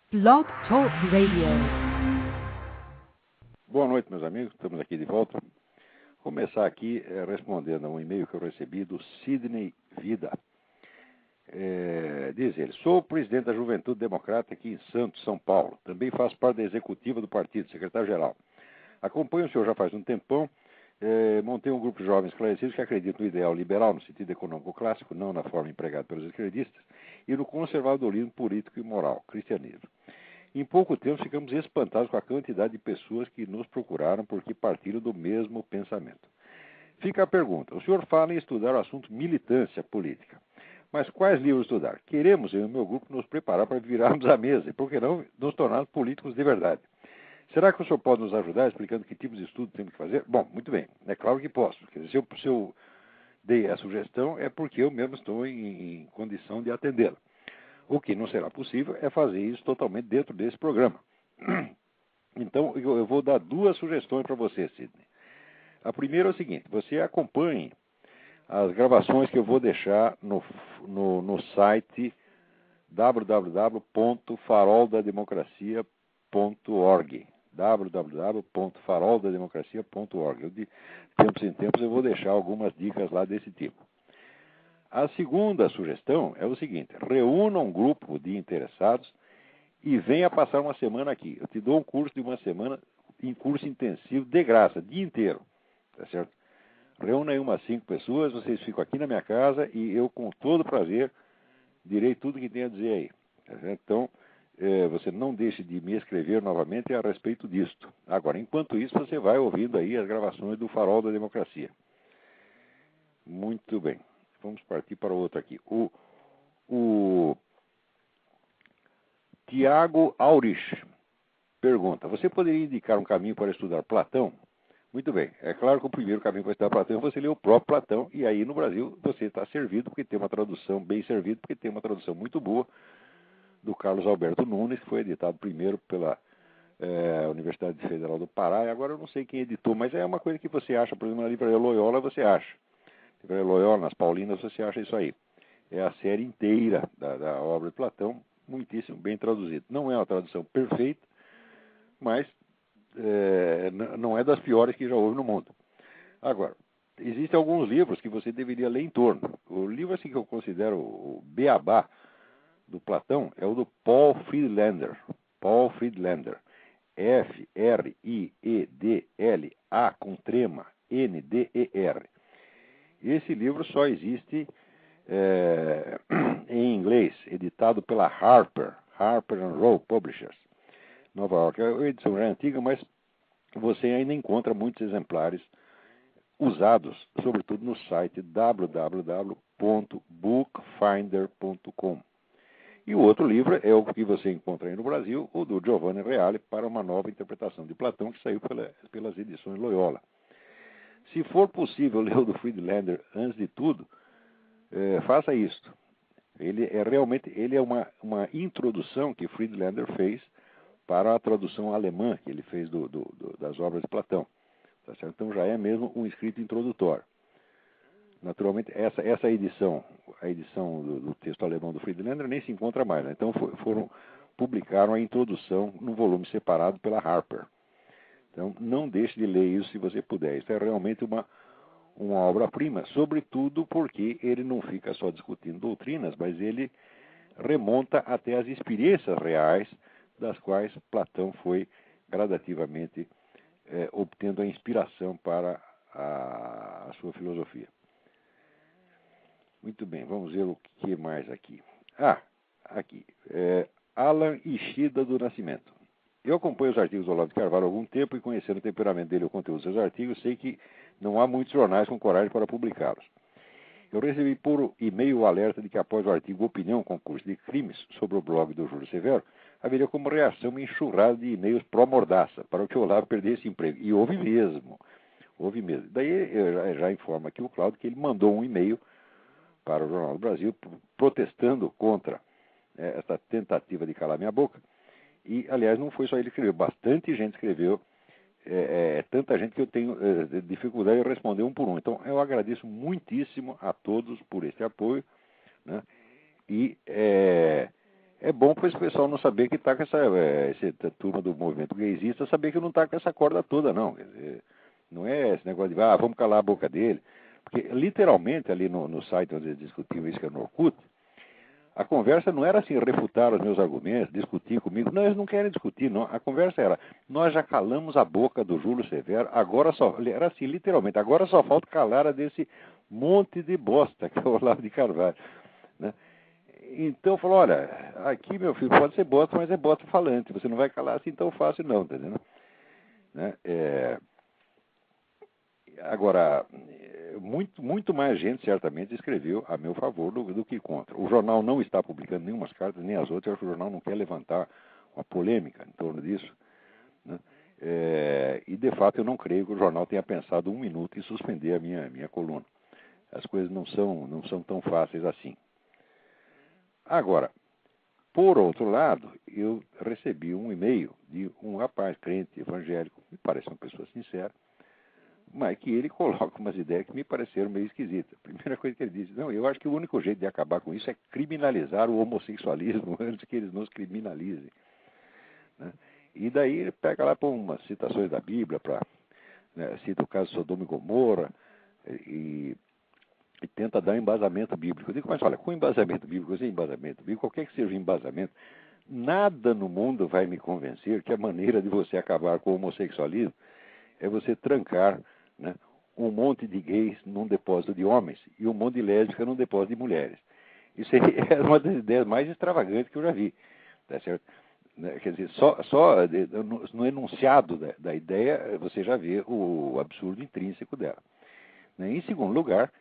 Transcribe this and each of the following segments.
Blog Talk Radio. Boa noite, meus amigos. Estamos aqui de volta. Vou começar aqui respondendo a um e-mail que eu recebi do Sidney Vida. Diz ele: sou o presidente da Juventude Democrata aqui em Santos, São Paulo. Também faço parte da executiva do partido, secretário-geral. Acompanho o senhor já faz um tempão. Montei um grupo de jovens esclarecidos que acreditam no ideal liberal, no sentido econômico clássico, não na forma empregada pelos esquerdistas, e no conservadorismo político e moral, cristianismo. Em pouco tempo ficamos espantados com a quantidade de pessoas que nos procuraram porque partilham do mesmo pensamento. Fica a pergunta: o senhor fala em estudar o assunto militância política. Mas quais livros estudar? Queremos, eu e o meu grupo, nos preparar para virarmos a mesa e, por que não, nos tornarmos políticos de verdade. Será que o senhor pode nos ajudar explicando que tipos de estudo temos que fazer? Bom, muito bem, é claro que posso. Quer dizer, se eu dei a sugestão é porque eu mesmo estou em condição de atendê-la. O que não será possível é fazer isso totalmente dentro desse programa. Então, eu vou dar duas sugestões para você, Sidney. A primeira é o seguinte: você acompanhe as gravações que eu vou deixar no site www.faroldademocracia.org www.faroldademocracia.org. De tempos em tempos eu vou deixar algumas dicas lá desse tipo. A segunda sugestão é o seguinte: reúna um grupo de interessados e venha passar uma semana aqui. Eu te dou um curso de uma semana, em curso intensivo, de graça, dia inteiro. Tá certo? Reúna aí umas 5 pessoas, vocês ficam aqui na minha casa e eu, com todo prazer, direi tudo que tem a dizer aí. Tá certo? Então, você não deixe de me escrever novamente a respeito disto. Agora, enquanto isso, você vai ouvindo aí as gravações do Farol da Democracia. Muito bem. Vamos partir para o outro aqui. O Tiago Aurich pergunta: você poderia indicar um caminho para estudar Platão? Muito bem. É claro que o primeiro caminho para estudar Platão é você ler o próprio Platão, e aí no Brasil você está servido, porque tem uma tradução, bem servido, porque tem uma tradução muito boa do Carlos Alberto Nunes, que foi editado primeiro pela Universidade Federal do Pará, e agora eu não sei quem editou, mas é uma coisa que você acha, por exemplo, na livraria Loyola você acha. Na livraria Loyola, nas Paulinas, você acha isso aí. É a série inteira da obra de Platão, muitíssimo bem traduzido. Não é uma tradução perfeita, mas não é das piores que já houve no mundo. Agora, existem alguns livros que você deveria ler em torno. O livro assim, que eu considero o beabá do Platão é o do Paul Friedlander. Paul Friedlander. F-R-I-E-D-L-A com trema N-D-E-R. Esse livro só existe em inglês, editado pela Harper Row Publishers, Nova York. A edição é antiga, mas você ainda encontra muitos exemplares usados, sobretudo no site www.bookfinder.com. E o outro livro é o que você encontra aí no Brasil, o do Giovanni Reale, para uma nova interpretação de Platão, que saiu pelas edições Loyola. Se for possível ler o do Friedlander antes de tudo, faça isto. Ele é uma introdução que Friedlander fez para a tradução alemã que ele fez das obras de Platão. Tá certo? Então já é mesmo um escrito introdutório. Naturalmente, essa edição, a edição do texto alemão do Friedlander, nem se encontra mais. Né? Então publicaram a introdução num volume separado pela Harper. Então não deixe de ler isso se você puder. Isso é realmente uma obra-prima, sobretudo porque ele não fica só discutindo doutrinas, mas ele remonta até as experiências reais das quais Platão foi gradativamente obtendo a inspiração para a sua filosofia. Muito bem, vamos ver o que mais aqui. Aqui. Alan Ishida do Nascimento. Eu acompanho os artigos do Olavo de Carvalho há algum tempo e, conhecendo o temperamento dele e o conteúdo dos seus artigos, sei que não há muitos jornais com coragem para publicá-los. Eu recebi por e-mail o alerta de que, após o artigo Opinião Concurso de Crimes sobre o blog do Júlio Severo, haveria como reação uma enxurrada de e-mails pró-mordaça para o que o Olavo perdesse emprego. E houve mesmo. Daí eu já informo aqui o Cláudio que ele mandou um e-mail para o Jornal do Brasil protestando contra essa tentativa de calar minha boca. E, aliás, não foi só ele que escreveu, bastante gente escreveu, tanta gente que eu tenho dificuldade de responder um por um. Então, eu agradeço muitíssimo a todos por esse apoio, né? E é bom para esse pessoal não saber que está com essa turma do movimento gaysista, saber que não está com essa corda toda, não. Quer dizer, não é esse negócio de, vamos calar a boca dele. Porque, literalmente, ali no site onde eles discutiam isso, que é no Orkut, a conversa não era assim, refutar os meus argumentos, discutir comigo. Não, eles não querem discutir, não. A conversa era, nós já calamos a boca do Júlio Severo, agora só, era assim, literalmente, agora só falta calar a desse monte de bosta que é o Olavo de Carvalho, né? Então, falou, olha, aqui, meu filho, pode ser bosta, mas é bosta falante, você não vai calar assim tão fácil não, tá entendendo? Né? Agora, muito mais gente certamente escreveu a meu favor do que contra. O jornal não está publicando nenhumas cartas, nem as outras. Eu acho que o jornal não quer levantar uma polêmica em torno disso, né? E, de fato, eu não creio que o jornal tenha pensado um minuto em suspender a minha coluna. As coisas não são tão fáceis assim. Agora, por outro lado, eu recebi um e-mail de um rapaz crente evangélico, me parece uma pessoa sincera, mas que ele coloca umas ideias que me pareceram meio esquisitas. A primeira coisa que ele disse, não, eu acho que o único jeito de acabar com isso é criminalizar o homossexualismo antes que eles nos criminalizem, né? E daí ele pega lá para umas citações da Bíblia, né, cita o caso de Sodoma e Gomorra, e tenta dar embasamento bíblico. Eu digo, mas olha, com embasamento bíblico, sem embasamento bíblico, qualquer que seja o embasamento, nada no mundo vai me convencer que a maneira de você acabar com o homossexualismo é você trancar, né, um monte de gays num depósito de homens e um monte de lésbicas num depósito de mulheres. Isso aí é uma das ideias mais extravagantes que eu já vi, tá certo? Quer dizer, só no enunciado da ideia você já vê o absurdo intrínseco dela, né? Em segundo lugar,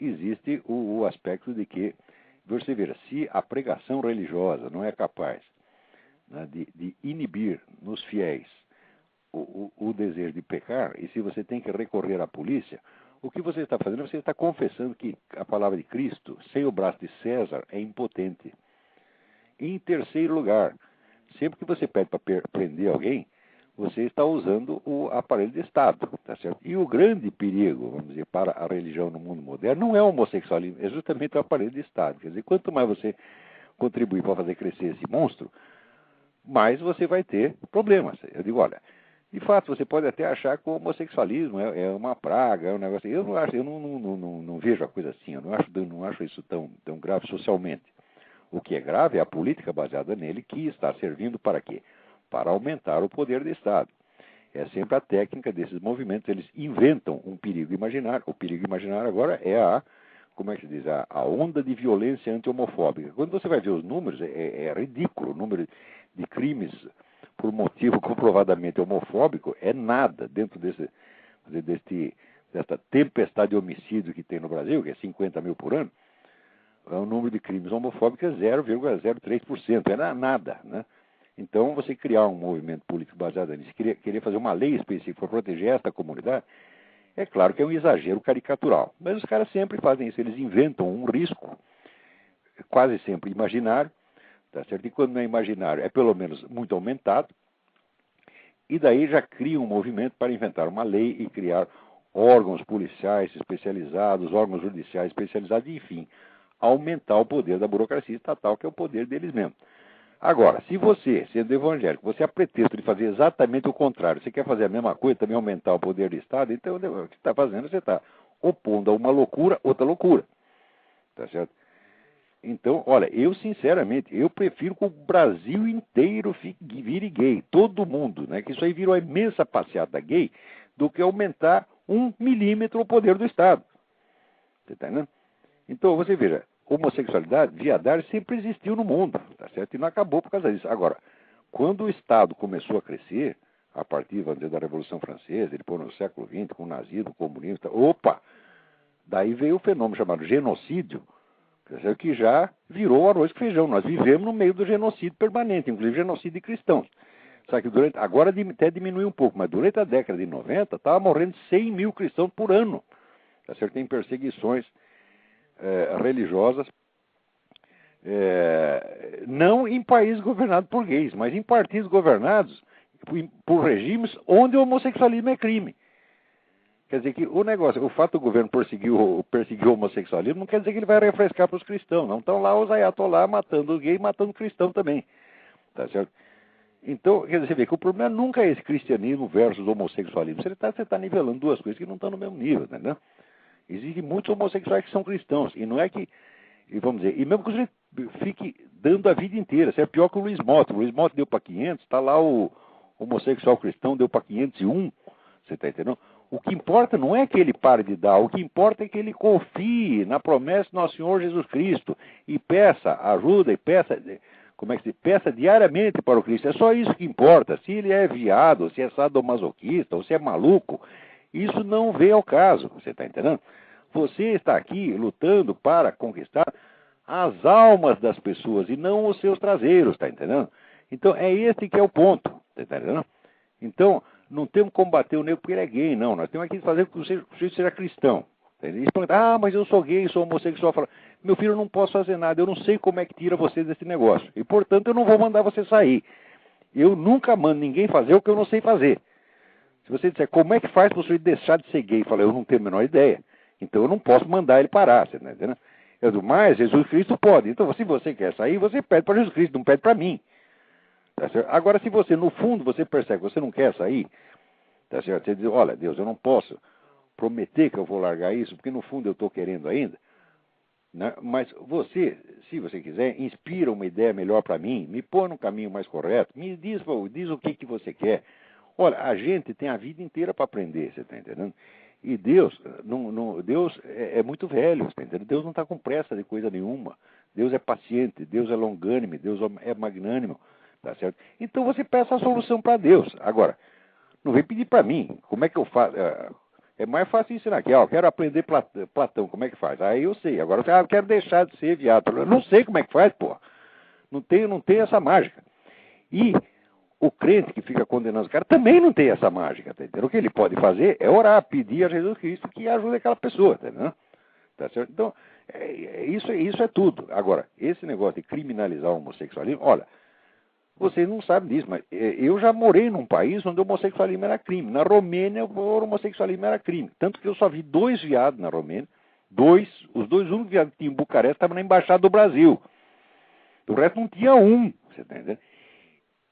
existe o aspecto de que, você veja, se a pregação religiosa não é capaz, né, de inibir nos fiéis o desejo de pecar, e se você tem que recorrer à polícia, o que você está fazendo? Você está confessando que a palavra de Cristo, sem o braço de César, é impotente. Em terceiro lugar, sempre que você pede para prender alguém, você está usando o aparelho de Estado, tá certo? E o grande perigo, vamos dizer, para a religião no mundo moderno não é o homossexualismo, é justamente o aparelho de Estado. Quer dizer, quanto mais você contribuir para fazer crescer esse monstro, mais você vai ter problemas. Eu digo, olha, de fato, você pode até achar que o homossexualismo é uma praga, é um negócio. Eu não acho, eu não vejo a coisa assim, eu não acho isso tão grave socialmente. O que é grave é a política baseada nele, que está servindo para quê? Para aumentar o poder do Estado. É sempre a técnica desses movimentos, eles inventam um perigo imaginário. O perigo imaginário agora é como é que se diz, a onda de violência anti-homofóbica. Quando você vai ver os números, é ridículo. O número de crimes por motivo comprovadamente homofóbico é nada dentro dessa tempestade de homicídio que tem no Brasil, que é 50 mil por ano. O número de crimes homofóbicos é 0,03%, é nada, né? Então, você criar um movimento político baseado nisso, querer fazer uma lei específica para proteger esta comunidade, é claro que é um exagero caricatural. Mas os caras sempre fazem isso, eles inventam um risco, quase sempre imaginário, tá certo? E quando não é imaginário, é pelo menos muito aumentado, e daí já cria um movimento para inventar uma lei e criar órgãos policiais especializados, órgãos judiciais especializados, enfim, aumentar o poder da burocracia estatal, que é o poder deles mesmos. Agora, se você, sendo evangélico, você a pretexto de fazer exatamente o contrário, você quer fazer a mesma coisa, também aumentar o poder do Estado, então o que você está fazendo, você está opondo a uma loucura, outra loucura. Tá certo? Então, olha, eu sinceramente, eu prefiro que o Brasil inteiro vire gay, todo mundo, né? Que isso aí virou uma imensa passeata gay, do que aumentar 1 milímetro o poder do Estado. Você está entendendo? Então, você veja, homossexualidade, viadagem sempre existiu no mundo, tá certo? E não acabou por causa disso. Agora, quando o Estado começou a crescer, a partir, vamos dizer, da Revolução Francesa, depois no século XX, com o nazismo, o comunismo, opa! Daí veio o fenômeno chamado genocídio, que já virou arroz com feijão. Nós vivemos no meio do genocídio permanente, inclusive genocídio de cristãos. Sabe que agora até diminuiu um pouco, mas durante a década de 90, estava morrendo 100 mil cristãos por ano. Tá certo? Tem perseguições religiosas, não em países governados por gays, mas em partidos governados por regimes onde o homossexualismo é crime. Quer dizer que o negócio, o fato do governo perseguir o homossexualismo não quer dizer que ele vai refrescar para os cristãos, não. Estão lá os ayatolá matando gay, matando cristão também, tá certo? Então, quer dizer, você vê que o problema nunca é esse cristianismo versus homossexualismo. Você está nivelando duas coisas que não estão no mesmo nível, entendeu? Existem muitos homossexuais que são cristãos, e não é que, e vamos dizer, e mesmo que você fique dando a vida inteira, você é pior que o Luiz Mota. O Luiz Mota deu para 500, está lá o homossexual cristão, deu para 501, você está entendendo? O que importa não é que ele pare de dar, o que importa é que ele confie na promessa do nosso Senhor Jesus Cristo e peça ajuda e peça, como é que se peça diariamente para o Cristo. É só isso que importa. Se ele é viado, se é sadomasoquista ou se é maluco, isso não vem ao caso, você está entendendo? Você está aqui lutando para conquistar as almas das pessoas e não os seus traseiros, está entendendo? Então é esse que é o ponto, está entendendo? Então, não temos que combater o negro porque ele é gay, não. Nós temos aqui que fazer com que o sujeito seja cristão. Eles perguntam, mas eu sou gay, sou homossexual. Falo, meu filho, eu não posso fazer nada, eu não sei como é que tira você desse negócio. E, portanto, eu não vou mandar você sair. Eu nunca mando ninguém fazer o que eu não sei fazer. Se você disser, como é que faz para o sujeito deixar de ser gay? Eu falo, eu não tenho a menor ideia. Então, eu não posso mandar ele parar, você está entendendo? Eu digo, mas Jesus Cristo pode. Então, se você quer sair, você pede para Jesus Cristo, não pede para mim. Tá certo? Agora, se você, no fundo, você percebe que você não quer sair, tá certo? Você diz, olha, Deus, eu não posso prometer que eu vou largar isso, porque no fundo eu estou querendo ainda, né? Mas você, se você quiser, inspira uma ideia melhor para mim, me põe no caminho mais correto, me diz o que você quer. Olha, a gente tem a vida inteira para aprender, você está entendendo? E Deus, Deus é muito velho, você está entendendo? Deus não está com pressa de coisa nenhuma. Deus é paciente, Deus é longânime, Deus é magnânimo. Tá certo? Então você peça a solução para Deus. Agora, não vem pedir para mim. Como é que eu faço? É mais fácil ensinar aqui. Eu quero aprender Platão. Como é que faz? Aí eu sei. Agora eu quero deixar de ser viado. Eu não sei como é que faz, pô. Não tem essa mágica. E o crente que fica condenando os caras também não tem essa mágica. Tá entendendo? O que ele pode fazer é orar, pedir a Jesus Cristo que ajude aquela pessoa. Tá entendendo? Tá certo? Então, isso é tudo. Agora, esse negócio de criminalizar o homossexualismo, olha, vocês não sabem disso, mas eu já morei num país onde o homossexualismo era crime. Na Romênia, o homossexualismo era crime. Tanto que eu só vi 2 viados na Romênia. Os dois únicos viados que tinham em Bucareste estavam na Embaixada do Brasil. O resto não tinha um. Você tá entendendo?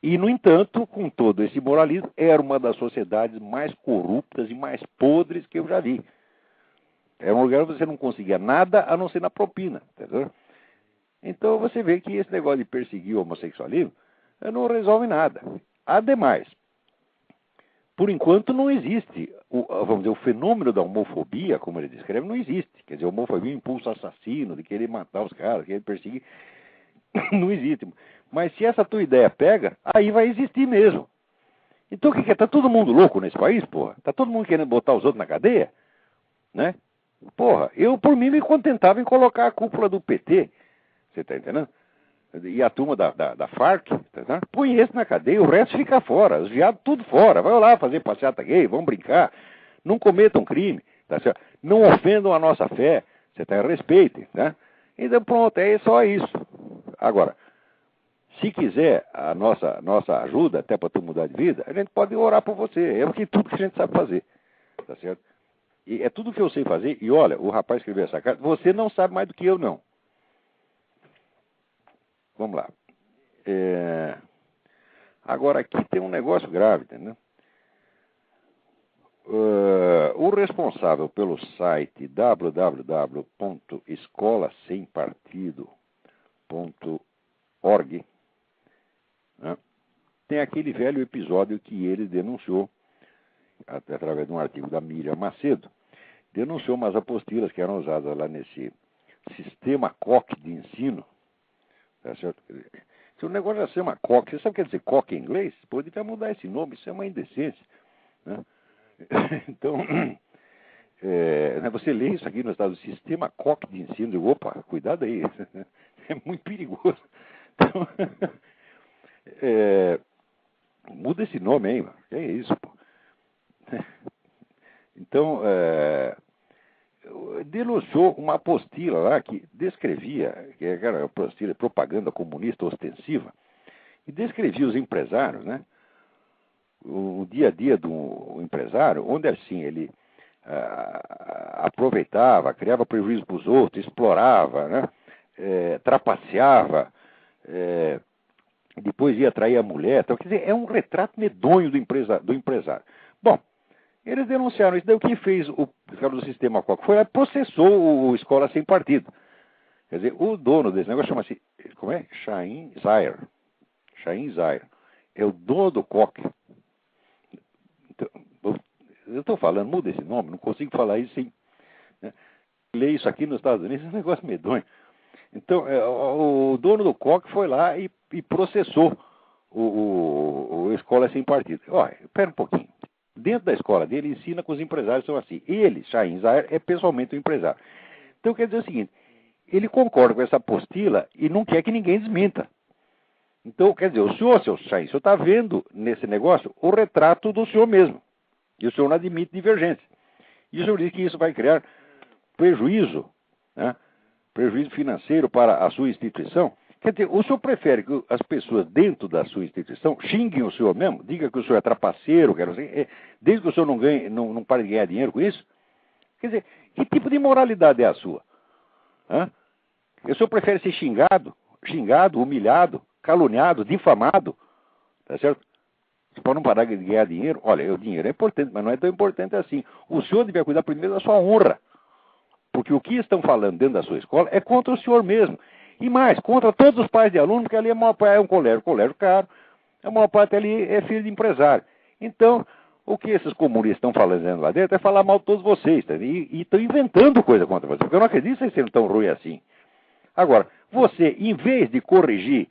E, no entanto, com todo esse moralismo, era uma das sociedades mais corruptas e mais podres que eu já vi. Era um lugar onde você não conseguia nada a não ser na propina. Entendeu? Então você vê que esse negócio de perseguir o homossexualismo não resolve nada. Ademais, por enquanto não existe, vamos dizer, o fenômeno da homofobia, como ele descreve, não existe. Quer dizer, a homofobia é um impulso assassino, de querer matar os caras, de querer perseguir, não existe. Mas se essa tua ideia pega, aí vai existir mesmo. Então o que é? Tá todo mundo louco nesse país, porra? Tá todo mundo querendo botar os outros na cadeia? Né? Porra, eu por mim me contentava em colocar a cúpula do PT, você tá entendendo? E a turma da Farc, tá? Põe esse na cadeia, o resto fica fora. Os viados tudo fora. Vai lá fazer passeata gay, vão brincar. Não cometam crime, tá certo? Não ofendam a nossa fé. Você tá? Respeitem, tá? Então pronto, é só isso. Agora, se quiser a nossa ajuda, até para tu mudar de vida, a gente pode orar por você. É tudo que a gente sabe fazer, tá certo? E é tudo que eu sei fazer. E olha, o rapaz escreveu essa carta, você não sabe mais do que eu, não. Vamos lá. Agora aqui tem um negócio grave, entendeu? O responsável pelo site www.escolasempartido.org, né, tem aquele velho episódio que ele denunciou, através de um artigo da Miriam Macedo, denunciou umas apostilas que eram usadas lá nesse sistema Koch de ensino. Tá certo? Se o negócio já chama Koch, você sabe o que quer dizer Koch em inglês? Pode até mudar esse nome, isso é uma indecência. Né? Então, você lê isso aqui no estado do sistema Koch de ensino, digo, opa, cuidado aí, é muito perigoso. Então, muda esse nome aí, mano. Que é isso, pô. Então, denunciou uma apostila lá que descrevia, que era uma apostila de propaganda comunista ostensiva, e descrevia os empresários, né? O dia a dia do empresário, onde assim ele aproveitava, criava prejuízo para os outros, explorava, né? Trapaceava, depois ia trair a mulher. Então, quer dizer, é um retrato medonho do empresário. Bom, eles denunciaram isso. Daí o que fez o cara do Sistema Coca foi lá e processou o Escola Sem Partido. Quer dizer, o dono desse negócio chama-se, como é? Chaim Zayer. Chaim Zayer. É o dono do Coque. Então, eu estou falando, muda esse nome, não consigo falar isso sem... Né? Ler isso aqui nos Estados Unidos é um negócio medonho. Então, o dono do Coque foi lá e processou o Escola Sem Partido. Olha, espera um pouquinho. Dentro da escola dele, ensina que os empresários são assim. Ele, Chaim Zayer, é pessoalmente um empresário. Então, quer dizer o seguinte, ele concorda com essa apostila e não quer que ninguém desminta. Então, quer dizer, o senhor, seu Chaim, o senhor está vendo nesse negócio o retrato do senhor mesmo. E o senhor não admite divergência. E o senhor diz que isso vai criar prejuízo, né? Prejuízo financeiro para a sua instituição. Quer dizer, o senhor prefere que as pessoas dentro da sua instituição xinguem o senhor mesmo? Diga que o senhor é trapaceiro, desde que o senhor não pare de ganhar dinheiro com isso? Quer dizer, que tipo de moralidade é a sua? Hã? O senhor prefere ser xingado, humilhado, caluniado, difamado, tá certo? Para não parar de ganhar dinheiro, olha, o dinheiro é importante, mas não é tão importante assim. O senhor deve cuidar primeiro da sua honra. Porque o que estão falando dentro da sua escola é contra o senhor mesmo. E mais, contra todos os pais de alunos, porque ali a maior parte é um colégio caro, a maior parte ali é filho de empresário. Então, o que esses comunistas estão falando lá dentro é falar mal de todos vocês, tá? E estão inventando coisa contra vocês, porque eu não acredito que vocês sejam tão ruins assim. Agora, você, em vez de corrigir,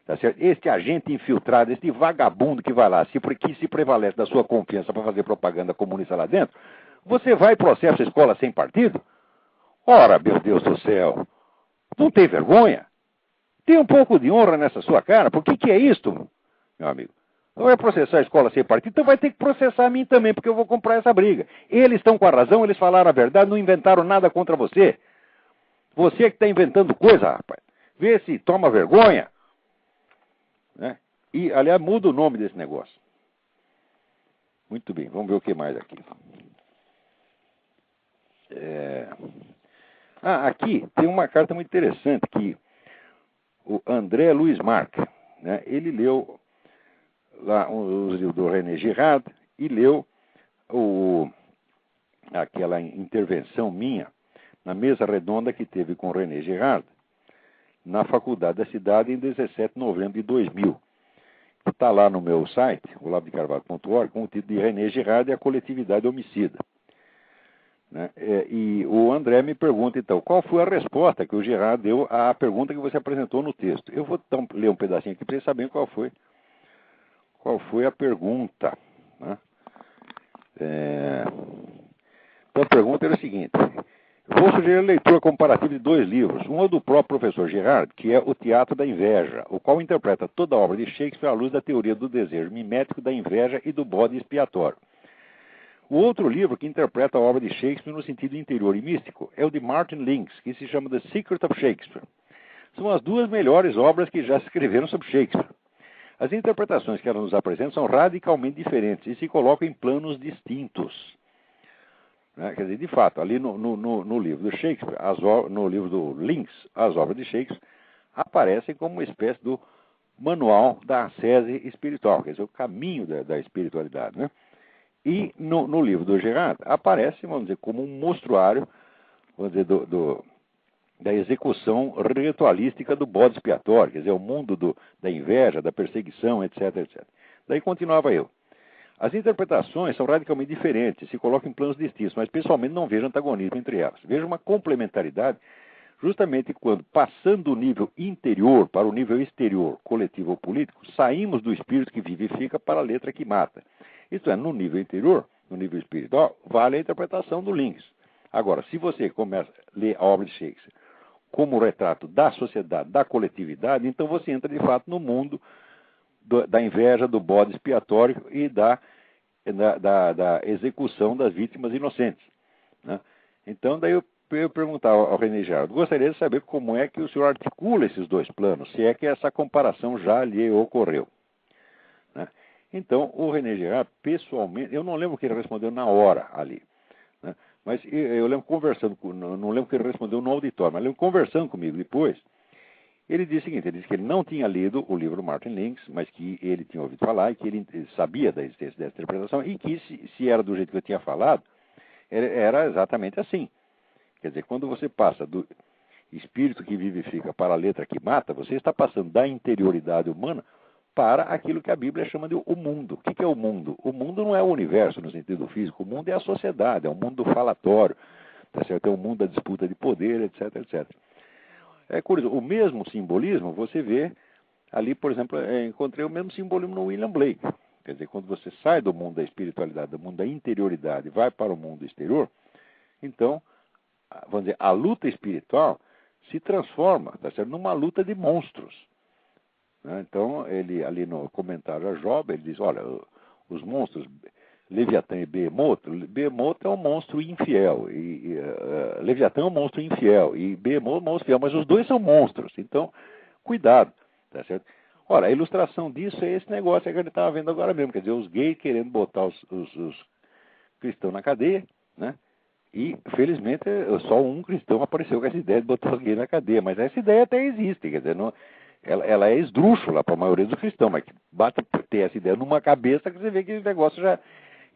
tá certo, este agente infiltrado, este vagabundo que vai lá, que se prevalece da sua confiança para fazer propaganda comunista lá dentro, você vai e processa a Escola Sem Partido? Ora, meu Deus do céu, não tem vergonha? Tem um pouco de honra nessa sua cara? Por que é isto, meu amigo? Não vai processar a Escola Sem Partido, então vai ter que processar a mim também, porque eu vou comprar essa briga. Eles estão com a razão, eles falaram a verdade, não inventaram nada contra você. Você que está inventando coisa, rapaz. Vê se toma vergonha. Né? E, aliás, muda o nome desse negócio. Muito bem, vamos ver o que mais aqui. Aqui tem uma carta muito interessante que o André Luiz Marques, né, ele leu lá os livros do René Girard e leu aquela intervenção minha na mesa redonda que teve com o René Girard na Faculdade da Cidade em 17 de novembro de 2000. Está lá no meu site, olavodecarvalho.org, com o título de René Girard e a coletividade homicida. Né? E o André me pergunta, então, qual foi a resposta que o Girard deu à pergunta que você apresentou no texto. Eu vou então ler um pedacinho aqui para vocês saberem qual foi a pergunta. Né? Então a pergunta era a seguinte: vou sugerir a leitura comparativa de 2 livros. Um é do próprio professor Girard, que é O Teatro da Inveja, o qual interpreta toda a obra de Shakespeare à luz da teoria do desejo mimético, da inveja e do bode expiatório. O outro livro que interpreta a obra de Shakespeare no sentido interior e místico é o de Martin Lynx, que se chama The Secret of Shakespeare. São as 2 melhores obras que já se escreveram sobre Shakespeare. As interpretações que ela nos apresenta são radicalmente diferentes e se colocam em planos distintos. Né? Quer dizer, de fato, ali no livro do Shakespeare, no livro do Lynx, as obras de Shakespeare aparecem como uma espécie do manual da ascese espiritual, quer dizer, o caminho da espiritualidade, né? E no livro do Girard aparece, vamos dizer, como um mostruário, vamos dizer, da execução ritualística do bode expiatório, quer dizer, o mundo da inveja, da perseguição, etc, etc. Daí continuava eu. As interpretações são radicalmente diferentes, se colocam em planos distintos, mas pessoalmente não vejo antagonismo entre elas. Vejo uma complementaridade justamente quando, passando do nível interior para o nível exterior, coletivo ou político, saímos do espírito que vivifica para a letra que mata. Isto é, no nível interior, no nível espiritual, vale a interpretação do Lynx. Agora, se você começa a ler a obra de Shakespeare como retrato da sociedade, da coletividade, então você entra de fato no mundo da inveja, do bode expiatório e da execução das vítimas inocentes. Né? Então, daí eu perguntava ao René Girard, gostaria de saber como é que o senhor articula esses 2 planos, se é que essa comparação já lhe ocorreu. Né? Então, o René Girard, pessoalmente, eu não lembro o que ele respondeu na hora ali, né? Mas eu lembro conversando, não lembro que ele respondeu no auditório, mas lembro conversando comigo depois. Ele disse o seguinte, ele disse que ele não tinha lido o livro Martin Links, mas que ele tinha ouvido falar e que ele sabia da existência dessa interpretação e que se era do jeito que eu tinha falado, era exatamente assim. Quer dizer, quando você passa do espírito que vivifica para a letra que mata, você está passando da interioridade humana para aquilo que a Bíblia chama de o mundo. O que é o mundo? O mundo não é o universo no sentido físico, o mundo é a sociedade, é o mundo do falatório, tá certo? É o mundo da disputa de poder, etc, etc. É curioso, o mesmo simbolismo você vê ali, por exemplo, encontrei o mesmo simbolismo no William Blake. Quer dizer, quando você sai do mundo da espiritualidade, do mundo da interioridade, e vai para o mundo exterior, então, vamos dizer, a luta espiritual se transforma, tá certo? Numa luta de monstros. Né? Então, ele ali no comentário a Job, ele diz, olha, os monstros Leviatã e Behemoth é um monstro infiel, Leviatã é um monstro infiel, e Behemoth é um monstro fiel, mas os dois são monstros, então, cuidado, tá certo? Ora, a ilustração disso é esse negócio que a gente estava vendo agora mesmo, quer dizer, os gays querendo botar os cristãos na cadeia, né? E, felizmente, só um cristão apareceu com essa ideia de botar os gays na cadeia, mas essa ideia até existe, quer dizer, não, ela é esdrúxula para a maioria dos cristãos, mas basta ter essa ideia numa cabeça que você vê que o negócio já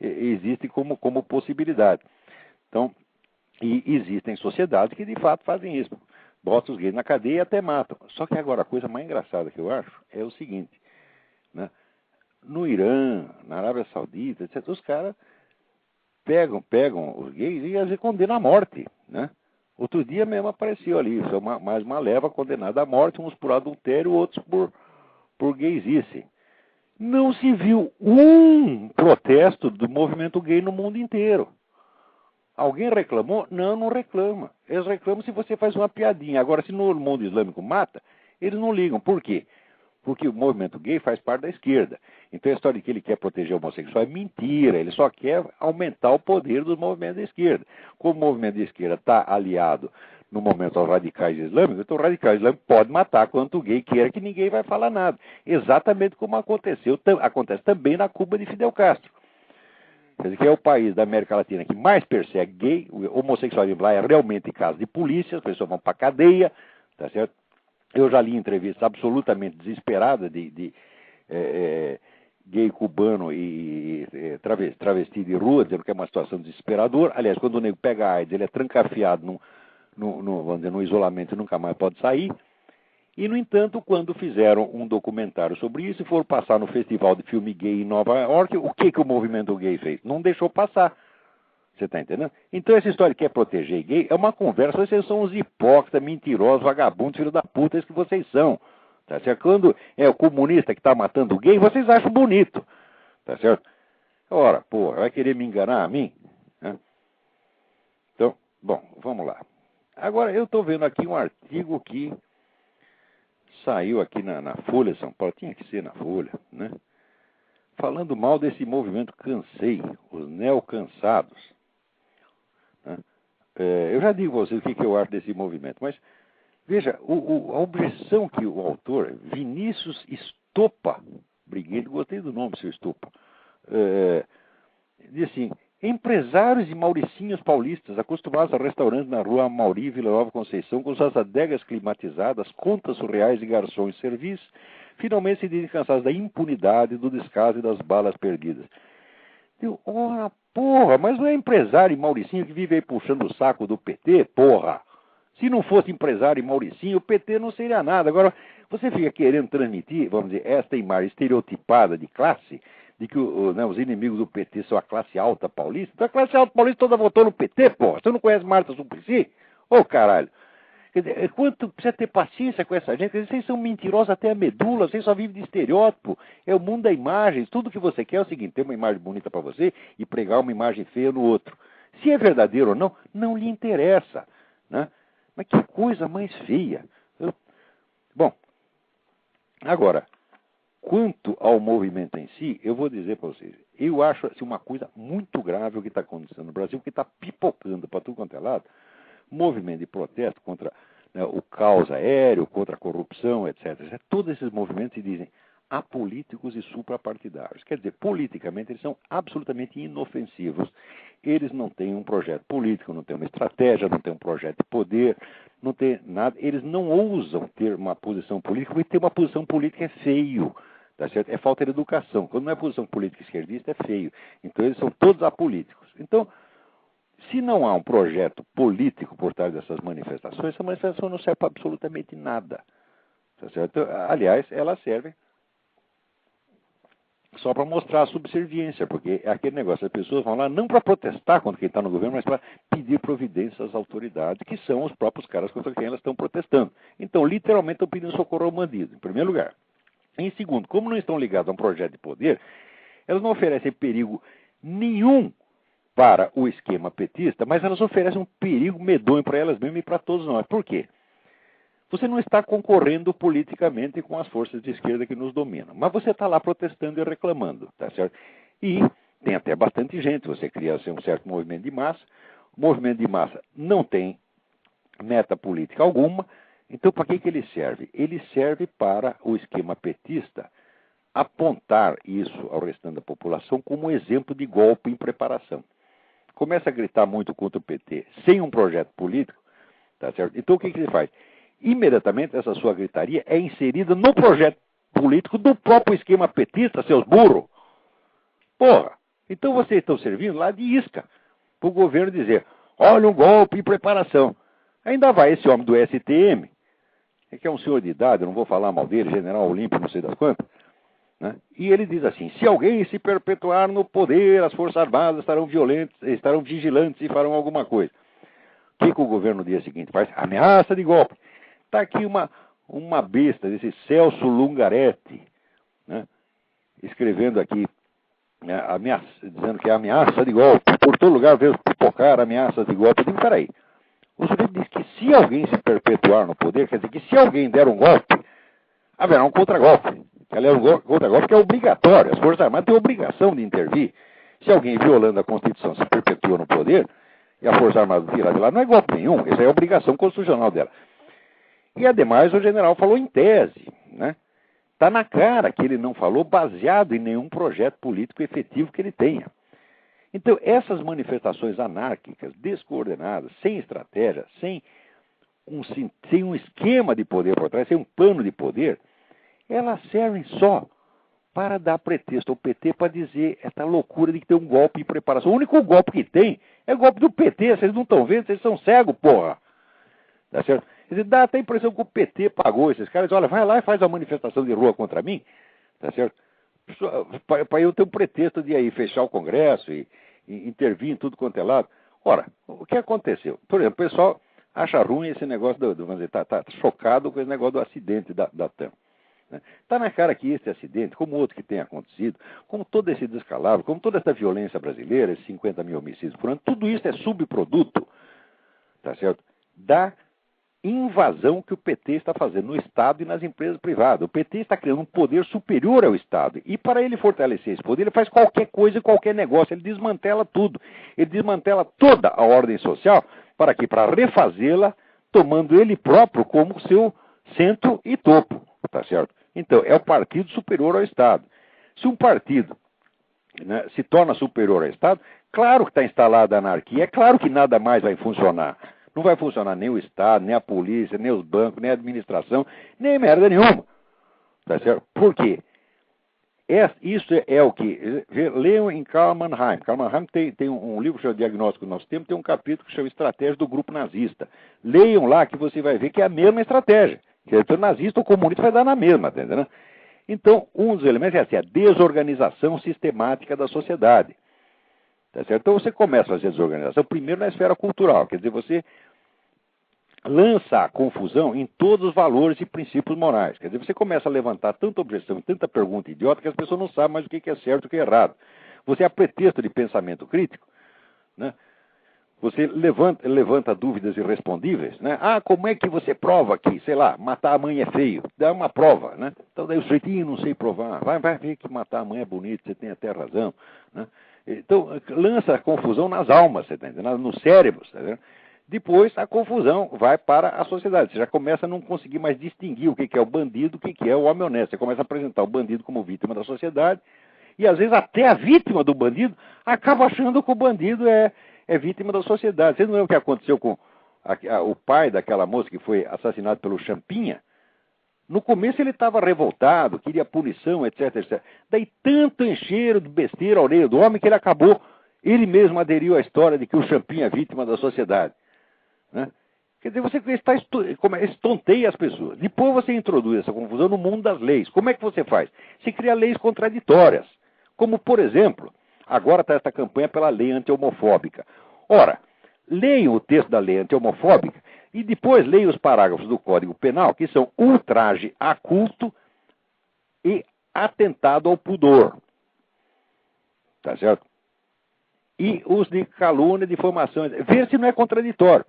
existe como possibilidade. Então, e existem sociedades que de fato fazem isso. Botam os gays na cadeia e até matam. Só que agora a coisa mais engraçada que eu acho é o seguinte, né? No Irã, na Arábia Saudita, etc., os caras pegam os gays e às vezes condenam à morte, né? Outro dia mesmo apareceu ali, mais uma leva condenada à morte, uns por adultério, outros por gaysice. Não se viu um protesto do movimento gay no mundo inteiro. Alguém reclamou? Não, não reclama. Eles reclamam se você faz uma piadinha. Agora, se no mundo islâmico mata, eles não ligam. Por quê? Porque o movimento gay faz parte da esquerda. Então a história de que ele quer proteger o homossexual é mentira. Ele só quer aumentar o poder dos movimentos da esquerda. Como o movimento da esquerda está aliado no momento aos radicais islâmicos, então o radical islâmico pode matar quanto gay queira que ninguém vai falar nada. Exatamente como acontece também na Cuba de Fidel Castro. Quer dizer, que é o país da América Latina que mais persegue gay, o homossexualismo lá é realmente caso de polícia, as pessoas vão para a cadeia, tá certo? Eu já li entrevistas absolutamente desesperadas de gay cubano e travesti de rua, dizendo que é uma situação desesperadora. Aliás, quando o nego pega AIDS, ele é trancafiado vamos dizer, no isolamento e nunca mais pode sair. E, no entanto, quando fizeram um documentário sobre isso e foram passar no Festival de Filme Gay em Nova York, o que o movimento gay fez? Não deixou passar. Você está entendendo? Então, essa história que é proteger gay é uma conversa. Vocês são os hipócritas, mentirosos, vagabundos, filhos da puta, isso que vocês são. Tá certo? Quando é o comunista que está matando o gay, vocês acham bonito. Tá certo? Ora, porra, vai querer me enganar a mim? Né? Então, bom, vamos lá. Agora, eu estou vendo aqui um artigo que saiu aqui na Folha de São Paulo, tinha que ser na Folha, né? Falando mal desse movimento Cansei, os neocansados. Né? Eu já digo a vocês o que eu acho desse movimento, mas veja, a objeção que o autor, Vinícius Estopa, Brigueiro, gostei do nome, seu Estopa, diz assim: empresários e mauricinhos paulistas acostumados a restaurantes na rua Amauri, Vila Nova Conceição, com suas adegas climatizadas, contas surreais de garçons de serviço, finalmente se dizem cansados da impunidade, do descaso e das balas perdidas. Eu, ora, porra, mas não é empresário e mauricinho que vive aí puxando o saco do PT, porra? Se não fosse empresário e mauricinho, o PT não seria nada. Agora, você fica querendo transmitir, vamos dizer, esta imagem estereotipada de classe, de que os inimigos do PT são a classe alta paulista. Então a classe alta paulista toda votou no PT, pô. Você não conhece Marta Suplicy? Ô, caralho. Quer dizer, quanto precisa ter paciência com essa gente? Quer dizer, vocês são mentirosos até a medula, vocês só vivem de estereótipo. É o mundo da imagem. Tudo que você quer é o seguinte: ter uma imagem bonita para você e pregar uma imagem feia no outro. Se é verdadeiro ou não, não lhe interessa. Né? Mas que coisa mais feia. Bom, agora, quanto ao movimento em si, eu vou dizer para vocês, eu acho assim, uma coisa muito grave o que está acontecendo no Brasil, que está pipocando para tudo quanto é lado, movimento de protesto contra, né, o caos aéreo, contra a corrupção, etc. Todos esses movimentos se dizem apolíticos e suprapartidários. Quer dizer, politicamente eles são absolutamente inofensivos. Eles não têm um projeto político, não têm uma estratégia, não têm um projeto de poder, não têm nada. Eles não ousam ter uma posição política, porque ter uma posição política é feio. Tá certo? É falta de educação. Quando não é posição política esquerdista, é feio. Então eles são todos apolíticos. Então, se não há um projeto político por trás dessas manifestações, essa manifestação não serve para absolutamente nada. Tá certo? Aliás, elas servem só para mostrar a subserviência, porque é aquele negócio, as pessoas vão lá não para protestar contra quem está no governo, mas para pedir providências às autoridades, que são os próprios caras contra quem elas estão protestando. Então, literalmente, estão pedindo socorro ao bandido, em primeiro lugar. Em segundo, como não estão ligados a um projeto de poder, elas não oferecem perigo nenhum para o esquema petista, mas elas oferecem um perigo medonho para elas mesmas e para todos nós. Por quê? Você não está concorrendo politicamente com as forças de esquerda que nos dominam, mas você está lá protestando e reclamando, tá certo? E tem até bastante gente, você cria assim, um certo movimento de massa, o movimento de massa não tem meta política alguma, então para que ele serve? Ele serve para o esquema petista apontar isso ao restante da população como um exemplo de golpe em preparação. Começa a gritar muito contra o PT sem um projeto político, tá certo? Então o que ele faz? Imediatamente essa sua gritaria é inserida no projeto político do próprio esquema petista, seus burros. Porra, então vocês estão servindo lá de isca para o governo dizer, olha um golpe em preparação. Ainda vai esse homem do STM, que é um senhor de idade, eu não vou falar mal dele, general Olímpio, não sei das quantas, né? E ele diz assim, se alguém se perpetuar no poder, as Forças Armadas estarão vigilantes e farão alguma coisa. O que o governo no dia seguinte faz? Ameaça de golpe. Está aqui uma besta desse Celso Lungaretti, né, escrevendo aqui, dizendo que é ameaça de golpe. Por todo lugar vejo pipocar ameaças de golpe. Eu digo, peraí, o sujeito diz que se alguém se perpetuar no poder, quer dizer que se alguém der um golpe, haverá um contragolpe. Aliás, um contragolpe que é obrigatório. As Forças Armadas têm obrigação de intervir. Se alguém violando a Constituição se perpetua no poder, e a Força Armada tirar de lá, não é golpe nenhum, essa é a obrigação constitucional dela. E, ademais, o general falou em tese, né? Está na cara que ele não falou baseado em nenhum projeto político efetivo que ele tenha. Então, essas manifestações anárquicas, descoordenadas, sem estratégia, sem um esquema de poder por trás, sem um plano de poder, elas servem só para dar pretexto ao PT para dizer essa loucura de que tem um golpe em preparação. O único golpe que tem é o golpe do PT, vocês não estão vendo, vocês são cegos, porra. Tá certo? Quer dizer, dá até a impressão que o PT pagou esses caras. Olha, vai lá e faz uma manifestação de rua contra mim, tá certo? Para eu ter um pretexto de aí fechar o Congresso e intervir em tudo quanto é lado. Ora, o que aconteceu? Por exemplo, o pessoal acha ruim esse negócio vamos dizer, tá chocado com esse negócio do acidente da TAM. Está na cara que esse acidente, como outro que tem acontecido, como todo esse descalabro, como toda essa violência brasileira, esses 50 mil homicídios por ano, tudo isso é subproduto, tá certo? Da invasão que o PT está fazendo no Estado e nas empresas privadas. O PT está criando um poder superior ao Estado. E para ele fortalecer esse poder, ele faz qualquer coisa e qualquer negócio. Ele desmantela tudo. Ele desmantela toda a ordem social para quê? Para refazê-la, tomando ele próprio como seu centro e topo. Tá certo? Então, é o partido superior ao Estado. Se um partido, né, se torna superior ao Estado, claro que está instalada a anarquia, é claro que nada mais vai funcionar. Não vai funcionar nem o Estado, nem a polícia, nem os bancos, nem a administração, nem merda nenhuma. Tá certo? Por quê? Isso é o que... Leiam em Karl Mannheim. Karl Mannheim tem um livro que chama Diagnóstico do Nosso Tempo, tem um capítulo que chama Estratégia do Grupo Nazista. Leiam lá que você vai ver que é a mesma estratégia. Que o nazista ou comunista vai dar na mesma, tá entendendo? Então, um dos elementos é assim, a desorganização sistemática da sociedade. Tá certo? Então você começa a fazer desorganização primeiro na esfera cultural, quer dizer, você lança a confusão em todos os valores e princípios morais. Quer dizer, você começa a levantar tanta objeção e tanta pergunta idiota que as pessoas não sabem mais o que é certo e o que é errado. Você, a pretexto de pensamento crítico, né? Você levanta dúvidas irrespondíveis, né? Ah, como é que você prova que, sei lá, matar a mãe é feio? Dá uma prova, né? Então daí o sujeito, não sei provar. Vai ver que matar a mãe é bonito, você tem até razão, né? Então, lança a confusão nas almas, você tá entendendo? Nos cérebros, tá entendendo? Depois a confusão vai para a sociedade. Você já começa a não conseguir mais distinguir o que é o bandido, o que é o homem honesto. Você começa a apresentar o bandido como vítima da sociedade e às vezes até a vítima do bandido acaba achando que o bandido é vítima da sociedade. Você não lembra o que aconteceu com o pai daquela moça que foi assassinado pelo Champinha? No começo ele estava revoltado, queria punição, etc, etc. Daí tanto encheram de besteira a orelha do homem que ele mesmo aderiu à história de que o Champinha é vítima da sociedade. Né? Quer dizer, você estonteia as pessoas. Depois você introduz essa confusão no mundo das leis. Como é que você faz? Você cria leis contraditórias. Como, por exemplo, agora está essa campanha pela lei anti-homofóbica. Ora, leiam o texto da lei anti-homofóbica e depois leiam os parágrafos do Código Penal, que são ultraje a culto e atentado ao pudor. Tá certo? E os de calúnia, difamação. Ver se não é contraditório.